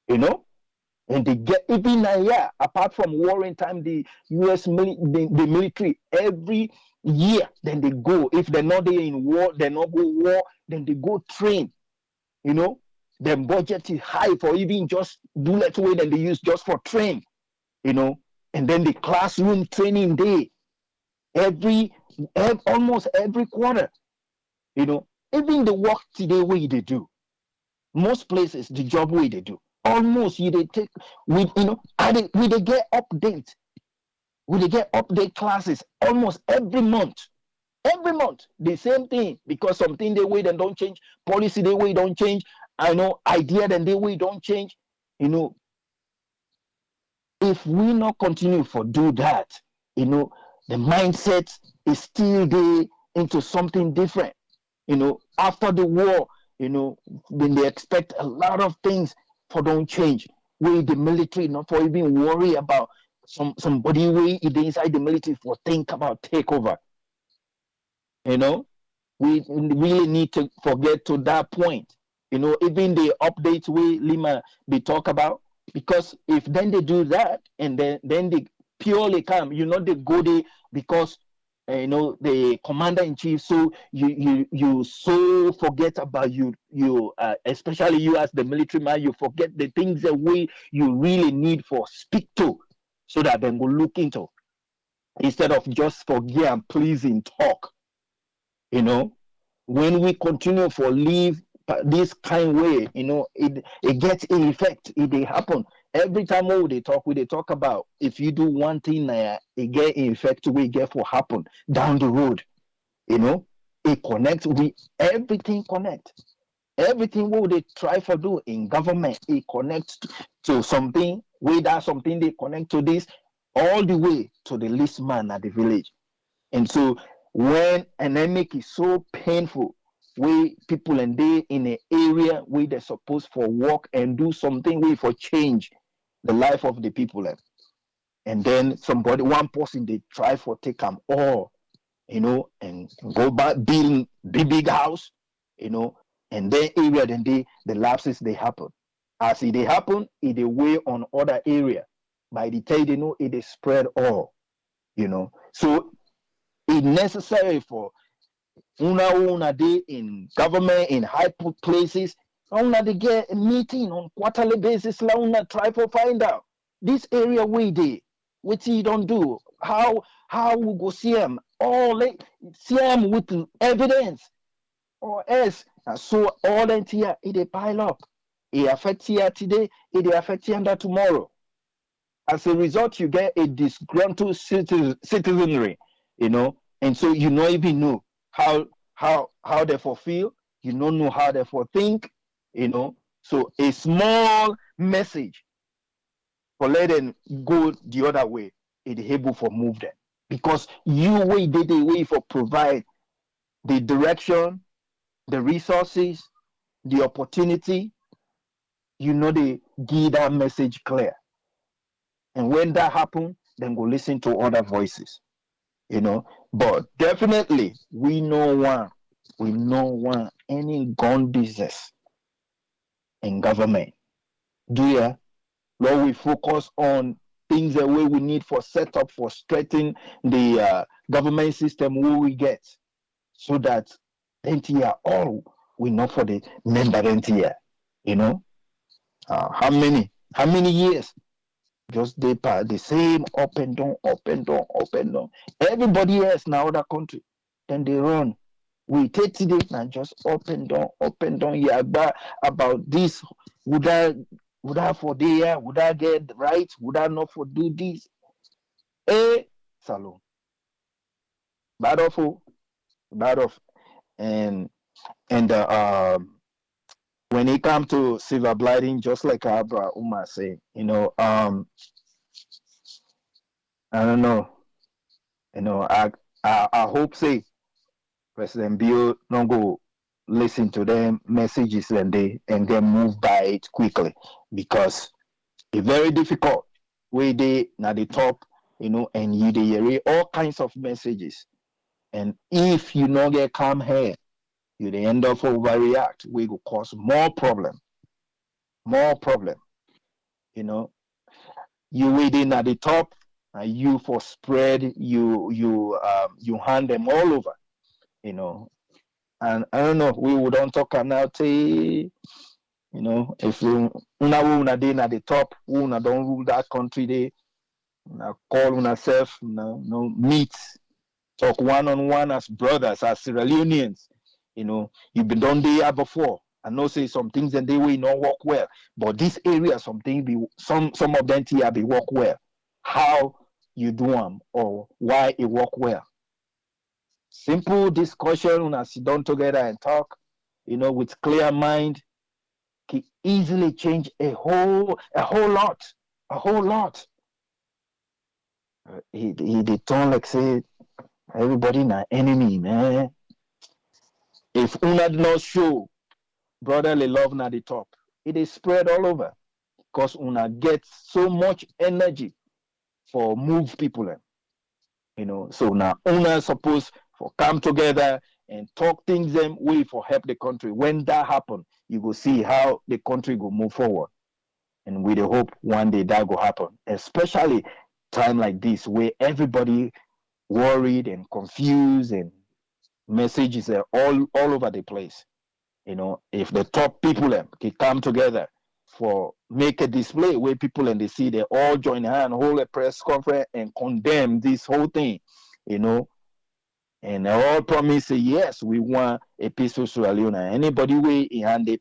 and they get, even now, apart from warring time, the US the military every year, then they go, if they're not there in war, they not go war, then they go train, their budget is high for even just bullet way that they use just for train, and then the classroom training day almost every quarter, even the work today way they do, most places the job way they do, almost they take with we they get update, classes almost every month, the same thing, because something they way then don't change, policy they way don't change, idea then they way don't change, if we not continue for do that, the mindset is still there into something different, after the war, then they expect a lot of things for don't change, where the military not for even worry about somebody way inside the military for think about takeover, we really need to forget to that point, even the updates we Lima they talk about, because if then they do that and then they purely come, they go there because the commander in chief, so you so forget about you especially you as the military man, you forget the things that you really need for speak to, so that then go look into, instead of just forget and pleasing talk. When we continue for live this kind way, it gets in effect, it happen every time we talk about, if you do one thing, it get in effect, we get for happen down the road, it connects with everything, everything what they try for do in government, it connects to something, whether something they connect to this all the way to the least man at the village. And so when an endemic is so painful, where people and they in an area where they're supposed for work and do something way for change the life of the people, and then one person they try for take them all, and go back build big house, and then area then the lapses they happen. As they happen, it way on other area. By the time it is spread all, So it's necessary for una day in government, in high places, una they get a meeting on quarterly basis, la una try for find out this area we dey, what you don't do, how we go see them, see them with evidence, or else, so all that here, it pile up, it affects here today, it affects here tomorrow. As a result, you get a disgruntled citizenry, and so you don't even know how they feel, you don't know how they think, So a small message for let them go the other way, it able for move them, because you way did the way for provide the direction, the resources, the opportunity, they give that message clear. And when that happens, then go listen to other voices, But definitely, we know one any gun business in government. Lord, we focus on things that we need for set up for strengthening the government system we get, so that NTR all we know for the member NTR, how many years just they part the same up and down. Everybody else now other country, then they run We take it and just up and down, yeah, about this. Would I for there? Would I get right? Would I not for do this? Salon. Bad off. And when it comes to Sylvia Blyden, just like Abra Uma say, I don't know. I hope say President Bill don't go listen to them messages and get moved by it quickly, because it's very difficult where they na the top, and you they hear all kinds of messages, and if you not get calm here, you they end up overreact, we will cause more problem. You waiting at the top, and you for spread, you hand them all over, and I don't know, we would don't talk now, if una dey at the top, una don't rule that country, they call una self, meet, talk one-on-one as brothers, as Sierra Leoneans. You've been done there before. I know say some things and they will not work well, but this area, some of them here be work well. How you do them, or why it work well? Simple discussion, when I sit down together and talk, with clear mind, can easily change a whole lot. He did turn like say everybody na enemy, man. If una not show brotherly love na the top, it is spread all over, because una get so much energy for move people, so now una supposed for come together and talk things them way for help the country. When that happen, you go see how the country go move forward, and we hope one day that go happen, especially time like this where everybody worried and confused, and messages are all over the place. If the top people can come together for make a display where people and they see, they all join hand, hold a press conference and condemn this whole thing, and they all promise say, yes, we want a peaceful Sierra Leone. Anybody way in hand they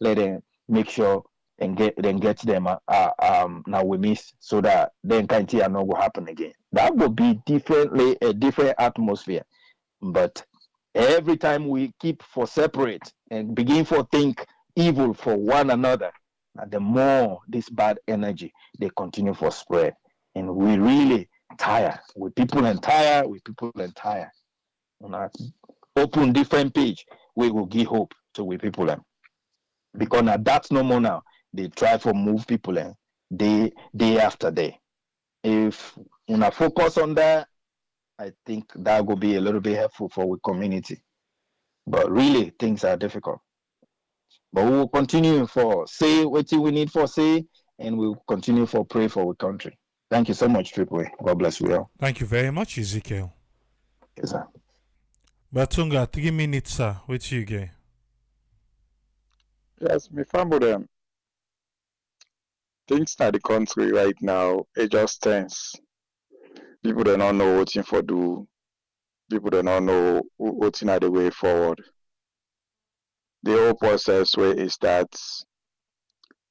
let them make sure and get them now we miss, so that then can't see no will happen again. That would be a different atmosphere. But every time we keep for separate and begin for think evil for one another, the more this bad energy they continue for spread, and we really tire with people and tire. When I open different page, we will give hope to we people, because now that's no more now. They try for move people day after day. If when I focus on that, I think that will be a little bit helpful for our community. But really, things are difficult. But we will continue for say what we need for say, and we'll continue for pray for our country. Thank you so much, Triple A. God bless you all. Thank you very much, Ezekiel. Yes, sir. Batunga, 3 minutes, sir. What you get? Yes, me family them. Things in the country right now, it just tense. People do not know what for do. People do not know what's in the way forward. The whole process where it starts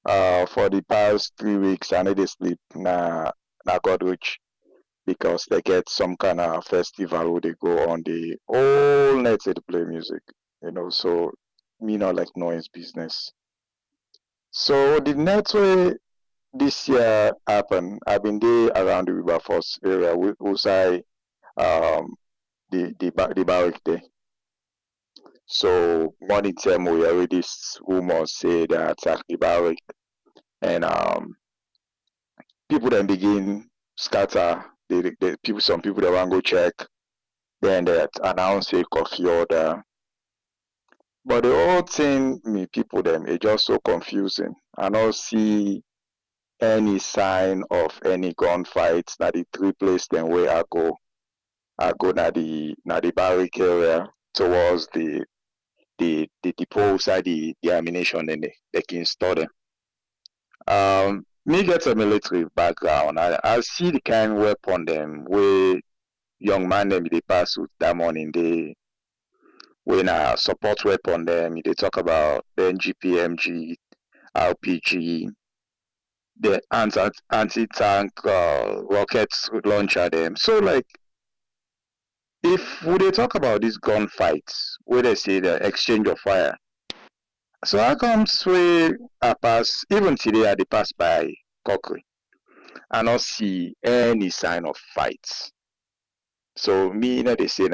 for the past 3 weeks, I need to sleep na Godrich, because they get some kind of festival where they go on the whole night to play music, so me not like noise business. So the next way this year happened, I've been there around the Wilberforce area, outside the barrack there. So morning time we already rumors say they attack the barrack, and people then begin scatter. Some people that want to go check, then they announce a coffee order. But the whole thing, people them, it just so confusing. I don't see any sign of any gunfights. Now the 3 places then where I go na the barrack area towards the depot side, the ammunition and they can store them. Me get a military background. I see the kind of weapon them where young man them they pass with that morning. when I support weapon them, they talk about the NGPMG, RPG, the anti-tank rocket launcher them. So like, if they talk about these gunfights, where they say the exchange of fire, so how comes we pass, even today they pass by Kokri, I not see any sign of fights. So me, they say,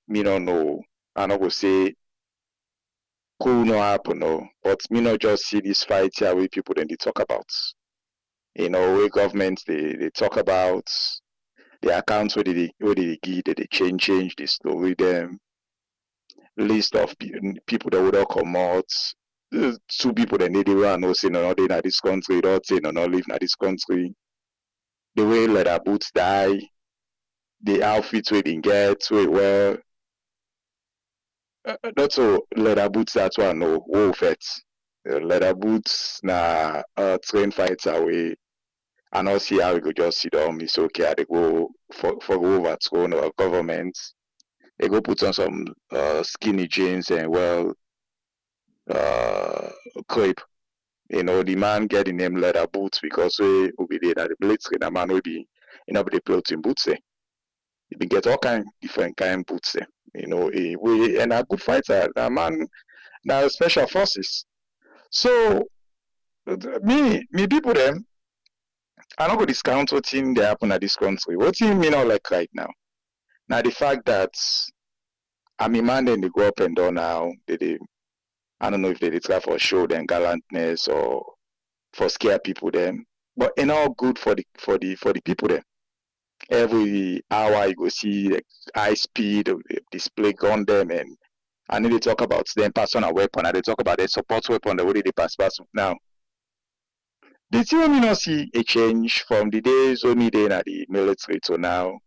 me don't know, I not go say, cool no happen, no, but me not just see this fight here where people then they talk about. Where governments they talk about the accounts where they give, they change, they story them, list of people that would all come out. Two people that need to know say no, they in this country, don't say no, live in this country. The way leather boots die, the outfits we didn't get, well, not so leather boots that one no wolf it. Leather boots na train fighter way. And not see how we go just sit down. It's okay. They go for overthrow our government. They go put on some skinny jeans and crepe. The man get the name leather boots because we will be there at the military. The man will be the clothing boots. He be get all different kind boots. We and a good fighter. A man now special forces. So me people them. I don't go discount what thing they happen at this country. What thing me not like right now? Now the fact that I'm a man then they go up and down now. I don't know if they try for show them gallantness or for scare people then. But all good for the people then. Every hour you go see the high speed display gun them and then they talk about them personal weapon and they talk about their support weapon the way they pass now. Did you not see a change from the days only they in the military to now?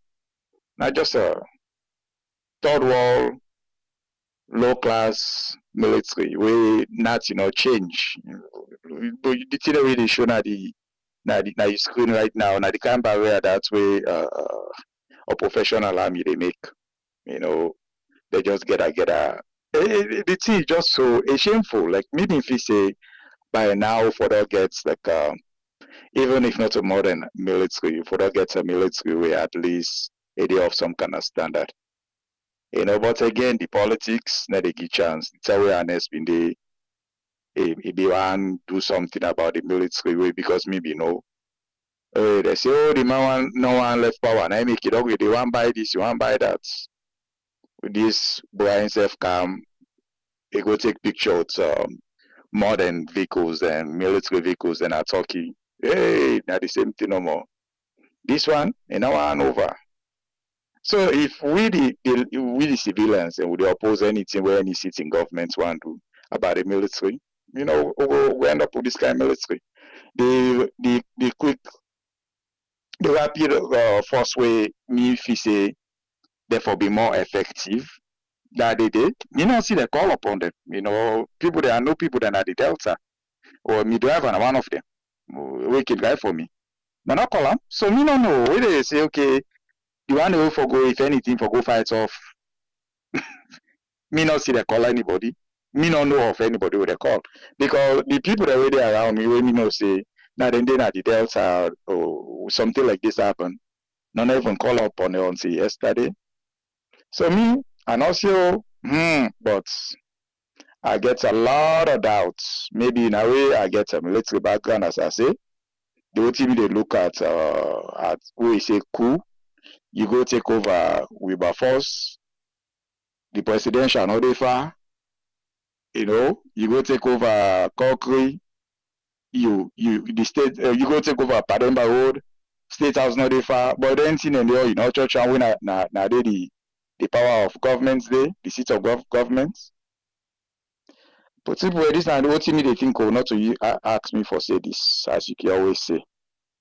Not just a third world, low class military where not change. But the thing that they show now the screen right now, now the kind of barrier that way a professional army they make. They just get a the thing is just so shameful. Like maybe if you say by now for that gets like even if not a modern military, for that gets a military where at least a day of some kind of standard. But again, the politics, now they give chance. It's awareness been they want do something about the military way because maybe they say, oh, the man no one left power, and I make it okay, they want buy this, you want buy that. With this Brian self cam, they go take pictures modern vehicles and military vehicles and are talking. Hey, not the same thing no more. This one, and now one over. So if we the civilians and we oppose anything where any sitting governments want to about the military, we end up with this kind of military. The quick, the rapid force way, me if you say, therefore be more effective that they did. See the call upon them. People there are no people that are the Delta or me driver and one of them. Wicked guy for me. No, not call them. So me don't know. Where they say, okay, you want to for go if anything for go fight off. Me not see the call anybody. Me not know of anybody with a call. Because the people that were there around me, when me know say, now then they at the Delta or something like this happen. None even call up on it until yesterday. So me, and also, but I get a lot of doubts. Maybe in a way I get a military background, as I say. The OTB they look at who is a coup. You go take over Wilberforce, the presidential not they far. You go take over Kokri, the state you go take over Pademba Road, State House not they far. But then thing and church and when na they the power of governments there, the seat of government. But people this and what me they think not to ask me for say this, as you can always say.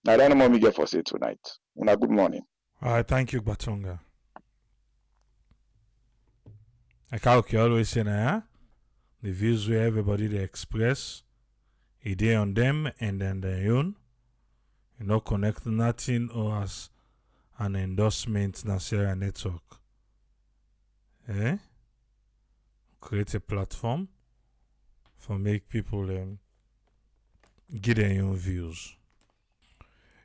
Now don't know me get for say tonight. Good morning. Alright, thank you, Batonga. Like how you always say the views where everybody they express, a day on them and then their own. Connect nothing or as an endorsement na Sarah network. create a platform for make people give their own views.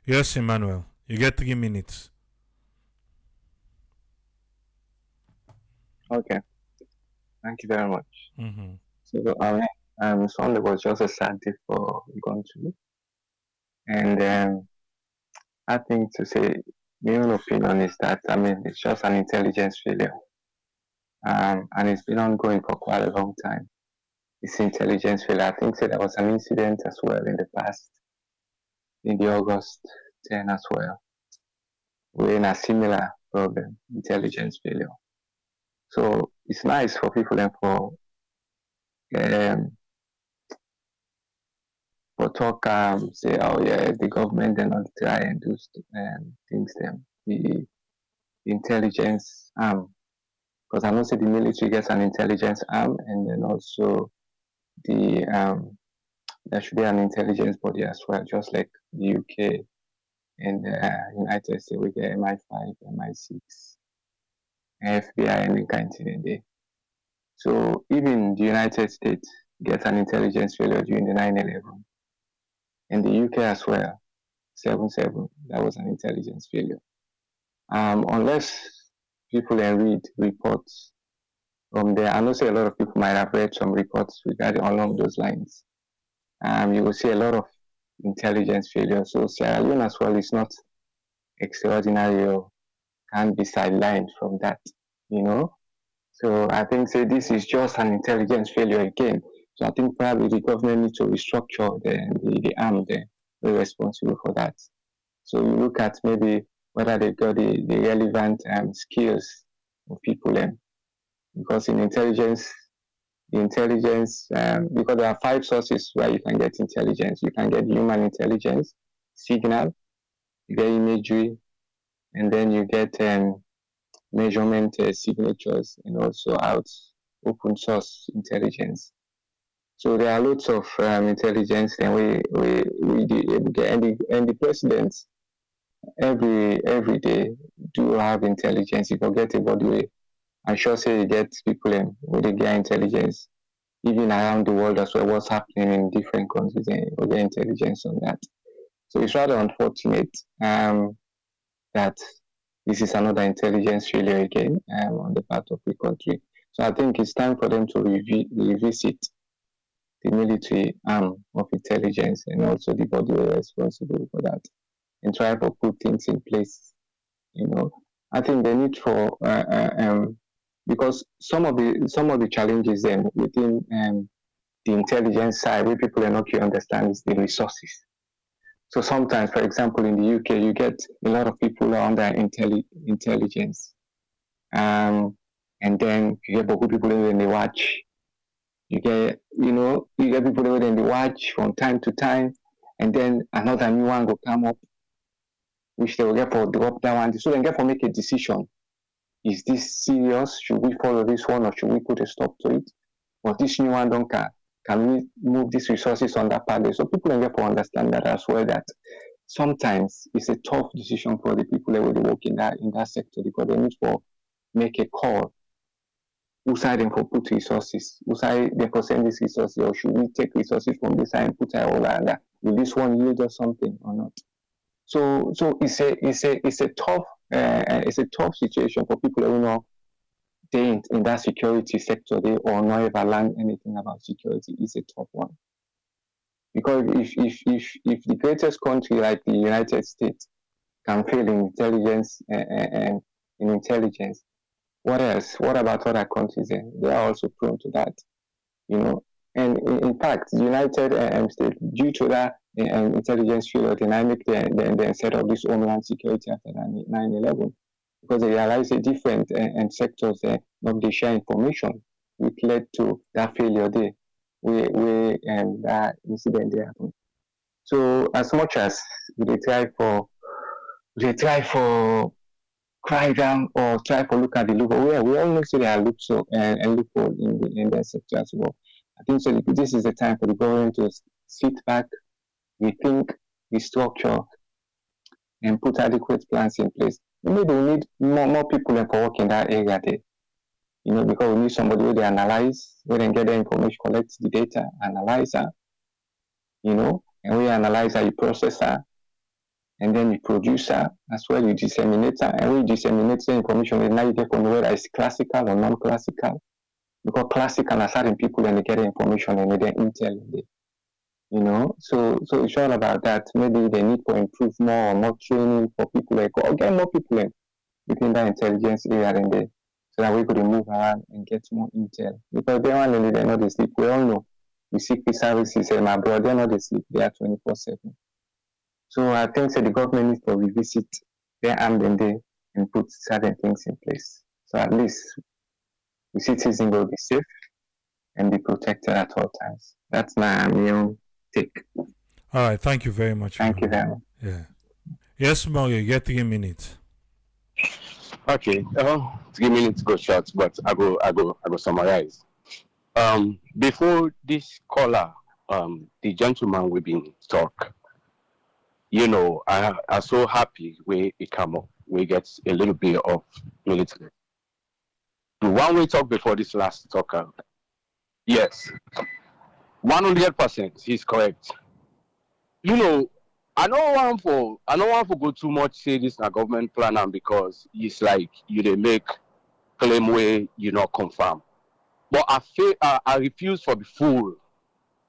Yes, Emmanuel, you get 3 minutes. Okay, thank you very much. Mm-hmm. So, Sunday was just a sad day for the country, and I think to say my own opinion is that it's just an intelligence failure, and it's been ongoing for quite a long time. It's intelligence failure. I think there was an incident as well in the past, in the August 10 as well, we're in a similar problem, intelligence failure. So it's nice for people and for talk say, oh yeah, the government they not try and do things them. The intelligence arm, because I know say the military gets an intelligence arm, and then also the there should be an intelligence body as well, just like the UK and United States we get MI5, MI6, FBI, and kind of thing in there. So even the United States gets an intelligence failure during the 9/11, and the UK as well, 7/7, that was an intelligence failure. Unless people read reports from there, I know say a lot of people might have read some reports regarding along those lines. You will see a lot of intelligence failure. So Sierra Leone as well is not extraordinary or can be sidelined from that, you know. So I think say this is just an intelligence failure again. So I think probably the government needs to restructure the arm there, be responsible for that. So you look at maybe whether they got the relevant skills of people because in intelligence, because there are 5 sources where you can get intelligence. You can get human intelligence, signal, you get imagery, and then you get measurement signatures, and also out open source intelligence. So there are lots of intelligence, and we get, and the presidents every day do have intelligence. You forget about the way. I'm sure say you get people with they get intelligence, even around the world as well, what's happening in different countries, and we get intelligence on that. So it's rather unfortunate that this is another intelligence failure again on the part of the country. So I think it's time for them to revisit the military arm of intelligence and also the body responsible for that, and try to put things in place. You know, I think the need for because some of the challenges within the intelligence side where people are not really understand is the resources. So sometimes, for example, in the UK, you get a lot of people under intelligence, and then you get people when they watch. You get people when they watch from time to time, and then another new one will come up, which they will get for drop that one. So they get for make a decision. Is this serious? Should we follow this one, or should we put a stop to it? Or this new one don't can we move these resources on that part? So people don't get to understand that as well, that sometimes it's a tough decision for the people that will work in that sector, because they need to make a call. Who side them for put resources? Who side them for send this resources, or should we take resources from this side and put it all under? Will this one yield us something or not? So it's a tough situation for people who know they in that security sector, they or not ever learn anything about security. Is a tough one, because if the greatest country like the United States can fail in intelligence and in intelligence, what else? What about other countries? They are also prone to that, you know. And in fact, the United States, due to that intelligence failure, they set up this homeland security after 9/11. Because they realize the different sectors not they share information, which led to that failure there, where that incident there happened. So as much as they try for cry down or try for look at the loophole, we all know say there are loophole in that sector as well. I think so. This is the time for the government to sit back, rethink, restructure, and put adequate plans in place. Maybe we need more people for work in that area there. because we need somebody where they analyze, where they get the information, collect the data, analyze her, and we analyze her, you process her, and then you produce her, as well you disseminate her, and when you disseminate the information, and now you get from whether it's classical or non-classical, because classical are certain people and they get the information and they intel in it, so it's all about that. Maybe they need to improve more training for people, or get more people in within that intelligence area in there, so that we could move around and get more intel. Because they want to, they know they sleep. We all know the secret services, my brother, they know they sleep. They are 24/7. So I think the government needs to revisit their arm and they and put certain things in place. So at least the citizens will be safe and be protected at all times. That's my take. All right, thank you very much. Thank you very much. Yeah. Yes, Mario, you get 3 minutes. Okay, 3 minutes go short, but I go summarize. Before this caller, the gentleman we've been talk, I'm so happy we come up, we get a little bit of military. The one we talked before this last talker, yes, 100%, he's correct. I don't want to go too much say this na government plan because it's like they make claim where you not confirm. But I refuse for the fool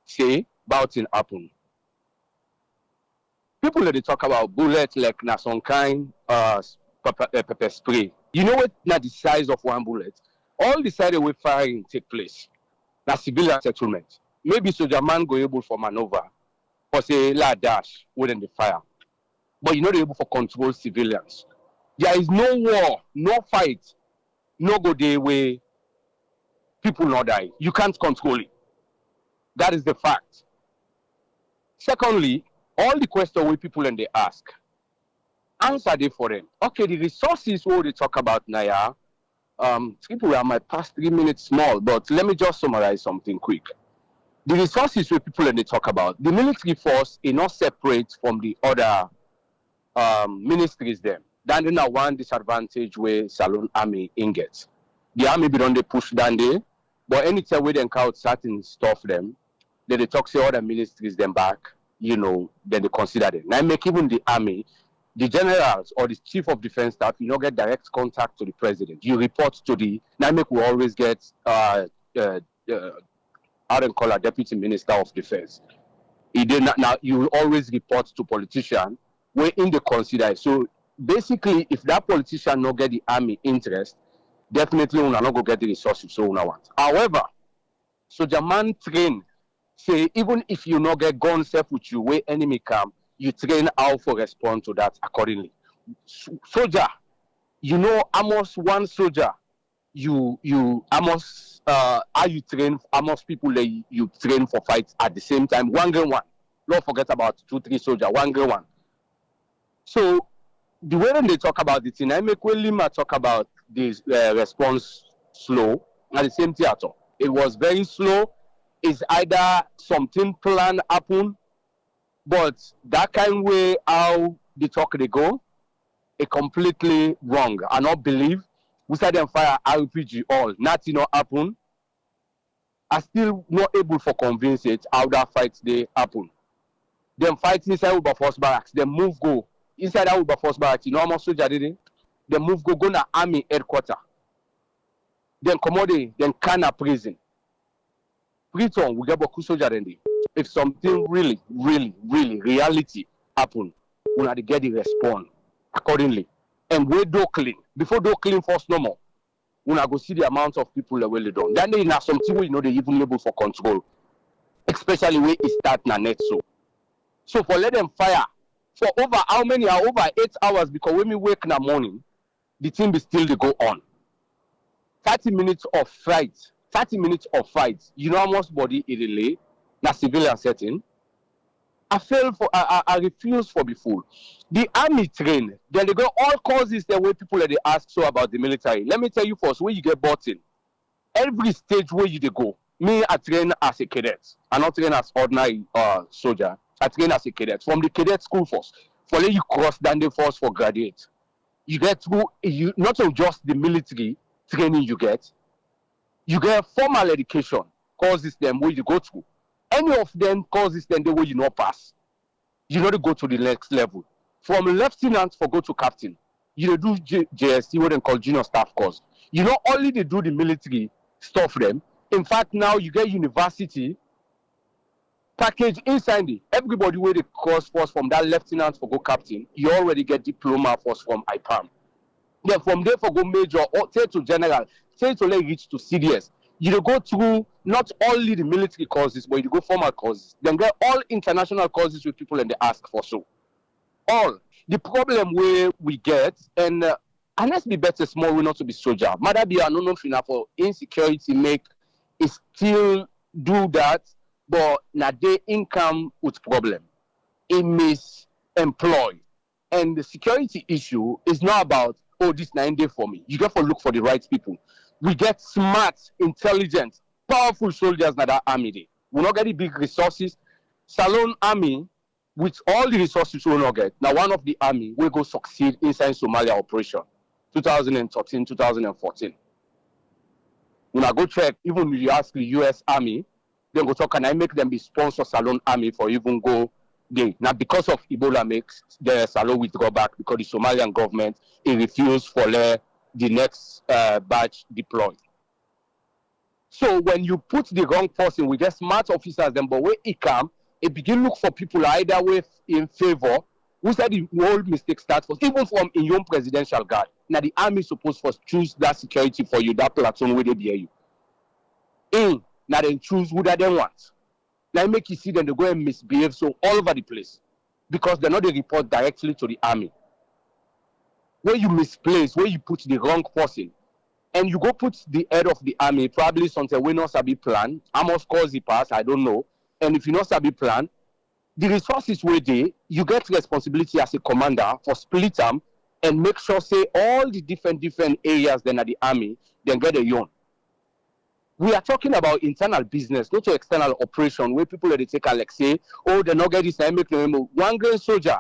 say about it happen. People that they talk about bullets like na some kind pepper spray. You know what? Not the size of one bullet. All the side away firing take place. Na civilian settlement. Maybe soldier man go able for maneuver or say la dash within the fire. But you're not able to control civilians. There is no war, no fight, no go day where people not die. You can't control it. That is the fact. Secondly, all the questions where people and they ask, answer they for them. Okay, the resources what they talk about now, people are my past 3 minutes small, but let me just summarize something quick. The resources where people and they talk about, the military force is not separate from the other ministries them. Then they now one disadvantage where Salon Army in gets. The army be on the push down there, but anytime we then count certain stuff them, then they talk say other ministries them back, then they consider them. Now make even the army, the generals or the chief of defense staff, you don't get direct contact to the president. You report to the now make we always get call a deputy minister of defense. Now you always report to politician where in the consider. So basically, if that politician not get the army interest, definitely we not go get the resources so we want. However, soldier man train say even if you not get gun safe with you where enemy come, you train how to respond to that accordingly. Soldier, almost one soldier. You almost how you train almost people that you train for fights at the same time. 1-1. Don't forget about 2-3 soldiers. 1-1. So the way when they talk about the thing, I make when Lima talk about this response slow at the same theater. It was very slow. It's either something planned happen, but that kind of way how the talk they go, it completely wrong. I not believe. We said them fire RPG all, nothing not happen. I still not able to convince it how that fight they happen. Them fight inside Wilberforce barracks, them move go inside that Wilberforce barracks. Almost soldier did it. Them move go na army headquarters. Then commode, then Kana prison. Return we get Boku soldier then. If something really reality happen, we have to get the response accordingly. And we do clean. Before do clean first no more. When I go see the amount of people that will done. Then they have something where they even able for control. Especially when it start na net so for let them fire for over how many are over 8 hours because when we wake in the morning, the thing be still they go on. 30 minutes of fight. Almost body in relay, na civilian setting. I refuse for the fool. The army train, then they go all causes the way people that they ask so about the military. Let me tell you first, where you get bought in, every stage where you they go. Me, I train as a cadet. I not train as ordinary soldier. I train as a cadet. From the cadet school first, for let you cross down the force for graduate. You get through not just the military training you get, You get formal education, courses them where you go through. Any of them courses them the way you not pass. You know to go to the next level. From lieutenant for go to captain. You do JSC, what they call junior staff course. You not only they do the military stuff them. In fact, now you get university package inside it. Everybody where the course first from that lieutenant for go captain, you already get diploma first from IPAM. Then from there for go major or take to general, take to like reach to CDS. You go through not only the military courses, but you go formal courses. Then get all international courses with people and they ask for so. All the problem where we get and let's be better small we not to be soldier. Mother be a no for insecurity make it still do that, but na their income with problem. It misemploy. And the security issue is not about, oh, this 9 day for me. You got to look for the right people. We get smart, intelligent, powerful soldiers in that army. Day. We not get the big resources. Salon army, with all the resources we not get, now one of the army will go succeed inside Somalia operation, 2013, 2014. When I go check, even if you ask the US army, then go talk, can I make them be sponsor Salon army for even go there? Now because of Ebola makes the Salon withdraw back because the Somalian government refused for the next batch deployed. So when you put the wrong person with the smart officers, then but when it come, it begin look for people either way in favor. Who said the whole mistake starts first, even from in your presidential guard. Now the army supposed to choose that security for you, that platoon where they bear you. Now they choose who that they want. Now make you see them they go and misbehave so all over the place. Because they're not they report directly to the army. Where you misplace, where you put the wrong person, and you go put the head of the army, probably something we not sabi plan, almost cause the pass, I don't know. And if you not sabi plan, the resources where they, you get responsibility as a commander for split them and make sure say all the different areas then at the army, then get a yawn. We are talking about internal business, not to external operation where people they take like say, oh, they're not getting this, make them one grand soldier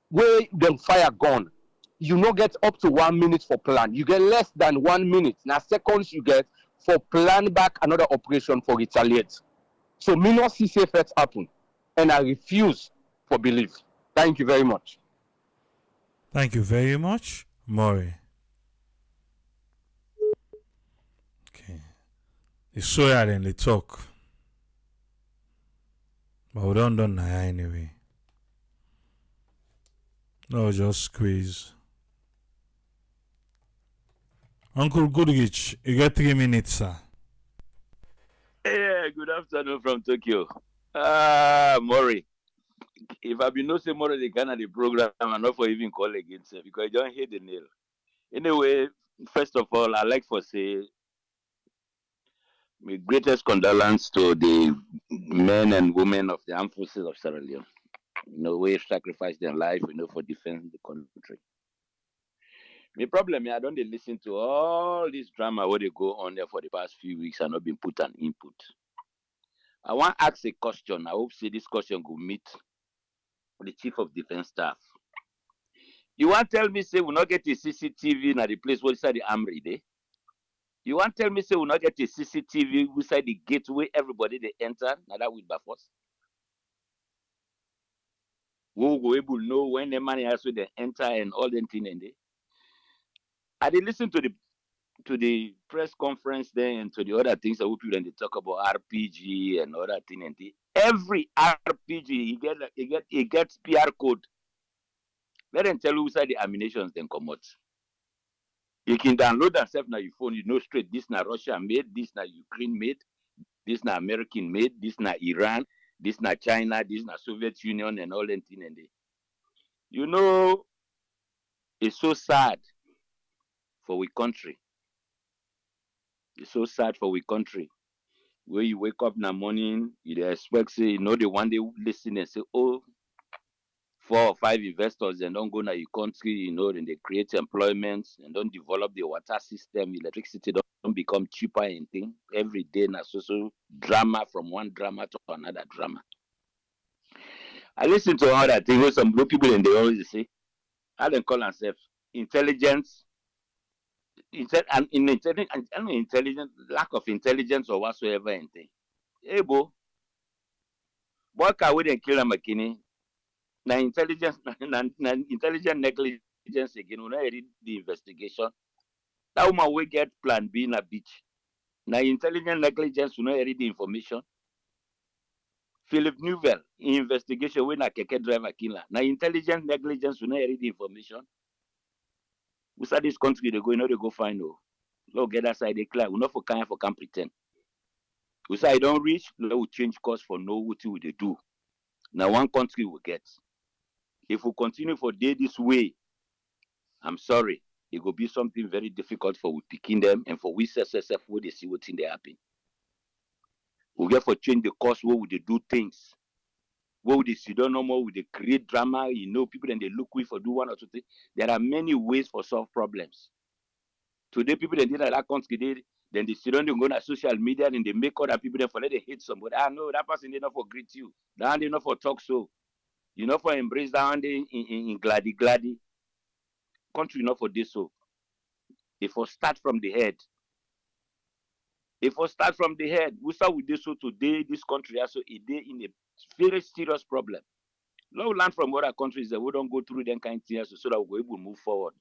where them fire gun. You not get up to 1 minute for plan. You get less than 1 minute. Now seconds you get for plan back another operation for retaliate. So me not see safe effects happen. And I refuse for belief. Thank you very much. Thank you very much, Maury. Okay. The soya then they talk. But we don't done that anyway. No, just squeeze. Uncle Goodrich, you got 3 minutes, sir. Yeah, good afternoon from Tokyo. Maury. If I be no say more the kind of the program, I'm not for even call again, sir, because I don't hit the nail. Anyway, first of all, I like for say my greatest condolence to the men and women of the armed forces of Sierra Leone. We sacrifice their life, for defending the country. My problem, I don't listen to all this drama where they go on there for the past few weeks and not been put an input. I want to ask a question. I hope say this question will meet the Chief of Defense Staff. You want to tell me say we not get a CCTV na the place where inside the armory there? You want to tell me say we not get a CCTV inside the gate where everybody they enter? Now that will be force. We will go able to know when the money has they enter and all them thing in there. I did listen to the press conference there and to the other things that we people and they talk about RPG and other thing and the every RPG he gets PR code. Let them tell you inside the ammunitions then come out. You can download themselves now your phone, you know straight this na Russia made, this na Ukraine made, this na American made, this na Iran, this na China, this na Soviet Union and all that thing and they. It's so sad for we country. It's so sad for we country. Where you wake up in the morning, you expect say, they one day listen and say, oh, 4 or 5 investors and don't go to your country, then they create employment and don't develop the water system, electricity don't become cheaper and thing. Every day na so drama from one drama to another drama. I listen to all that thing where some people and they always say, how they call themselves intelligence intelligence, lack of intelligence or whatsoever. Ebo, what can we then kill a McKinney? Na intelligence, na intelligent negligence again. When I read the investigation, that woman will get plan B in a beach. Na intelligent negligence, when I read the information. Philip Newell investigation when a keke driver killer. Na intelligent negligence, when I read the information. We said this country they go, you know they go find no. Look, get that side they clear. We not for can pretend. We say I don't reach, we will change course for know what we they do. Now one country will get. If we continue for day this way, I'm sorry, it will be something very difficult for we picking them and for we SSF where they see what's in they happen. We get for change the course where we they do things. Where we they sit down no more, we they create drama, you know, people and they look we for do one or two things. There are many ways for solve problems. Today, people that did that country, then they sit down, they go on social media and they make other people then for let they hate somebody. Ah, no, that person did not for greet you. That one did not for talk so. You know, for embrace that one day in gladdy. Country not for this so. If for start from the head. We start with this so today, this country also a day in a very serious problem. Now we learn from other countries that we don't go through them kind of things so that we're able to move forward.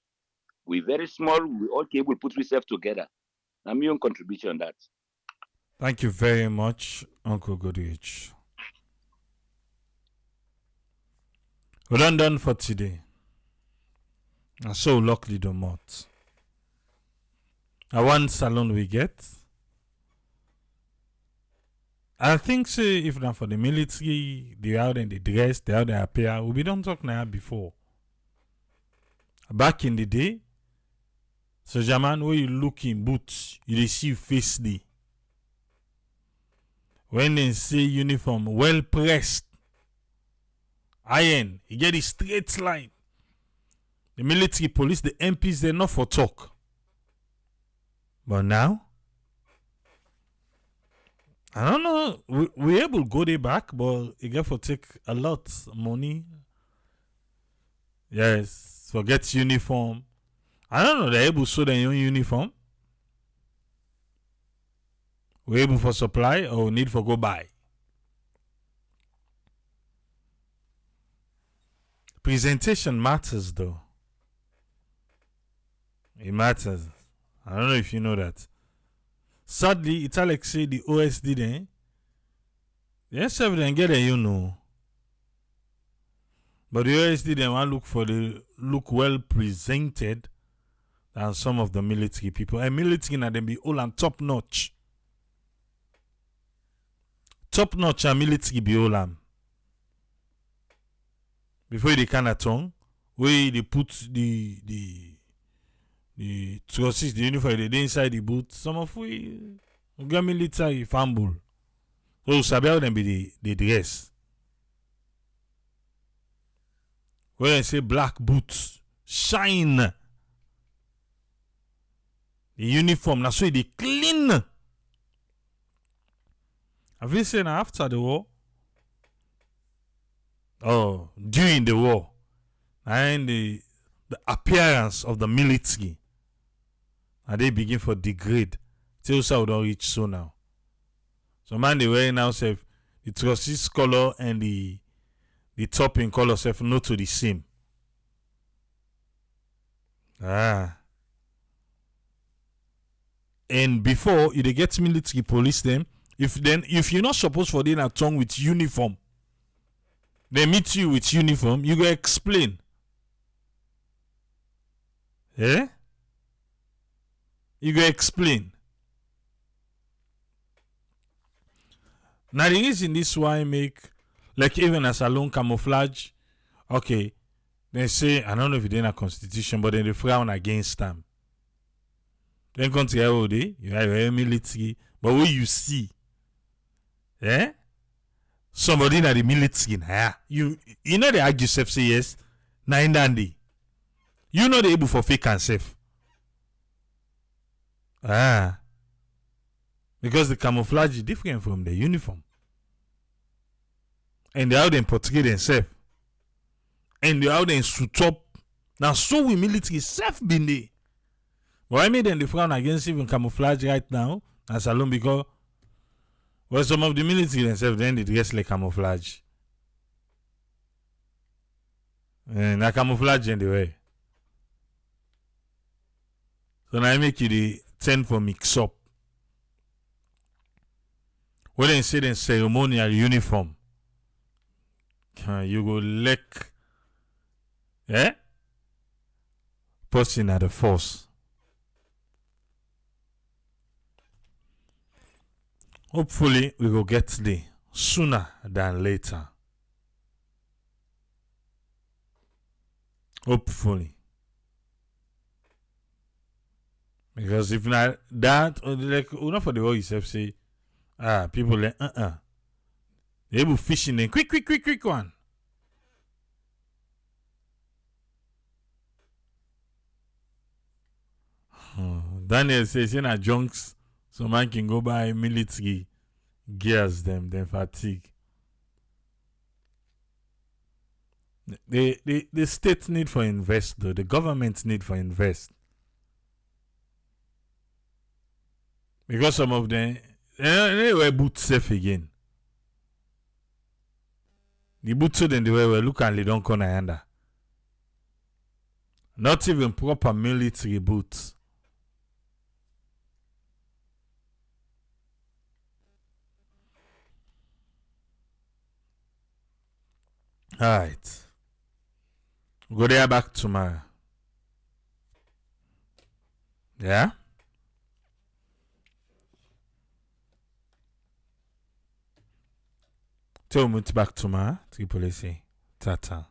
We're very small, we all able to put ourselves together. I'm your contribution on that. Thank you very much, Uncle Goodrich. We're done for today. And so luckily the month. One salon we get. I think so if not for the military, they out in the dress, they out they appear. We don't talk now before. Back in the day, so German where you look in boots, you see face day. When they say uniform well pressed, iron, you get a straight line. The military police, the MPs, they're not for talk. But now, I don't know, we're able to go there back, but you get for take a lot of money. Yes, forget uniform. I don't know, they're able to show their own uniform. We're able for supply or need for go buy. Presentation matters though. It matters. I don't know if you know that. Sadly, it's like say the OSD then. Yes, everything get it, you know. But the OSD then want look for the look well presented than some of the military people. And military na them be all and top notch. Top notch and military be all am. Before they can tongue, where they put the trousers, the uniform, they inside the boot. Some of we get military fumble. So sabi how them be the dress. When I say black boots, shine. The uniform, that's why they clean. Have you seen after the war? Oh, during the war. And the appearance of the military. And they begin for degrade. Till so don't reach so now. So man they wearing now say the trousers color and the top in color self not to the same. And before you get military police them, if you're not supposed for them at tongue with uniform, they meet you with uniform, you go explain. Eh? You go explain. Now the reason this why make like even as a long camouflage, okay, they say I don't know if it's in a constitution, but then they frown against them. Then country all day, you have a military, but what you see, somebody in the military, you know they argue self say yes, nine dandy. You know they able for fake and safe. Because the camouflage is different from the uniform. And they how they portray themselves. And they how they suit up. Now so we military self been there. Why made them the frown against even camouflage right now? As alone because well, some of the military themselves then they dress like camouflage. And a camouflage anyway. So now I make you the 10 for mix up. When they say in ceremonial uniform, you go lick person at the force. Hopefully, we will get there sooner than later. Hopefully. Because if not that, like, enough for the whole yourself say, people like, they will fishing in quick one. Daniel says, in a junks, so man can go buy military gears them, then fatigue. The state need for invest though, the government need for invest. Because some of them, they wear boots safe again. The boots so then they wear, look and they don't come under. Not even proper military boots. Alright. Go there back tomorrow. Yeah? Tell me back tomorrow. Triple C. Tata.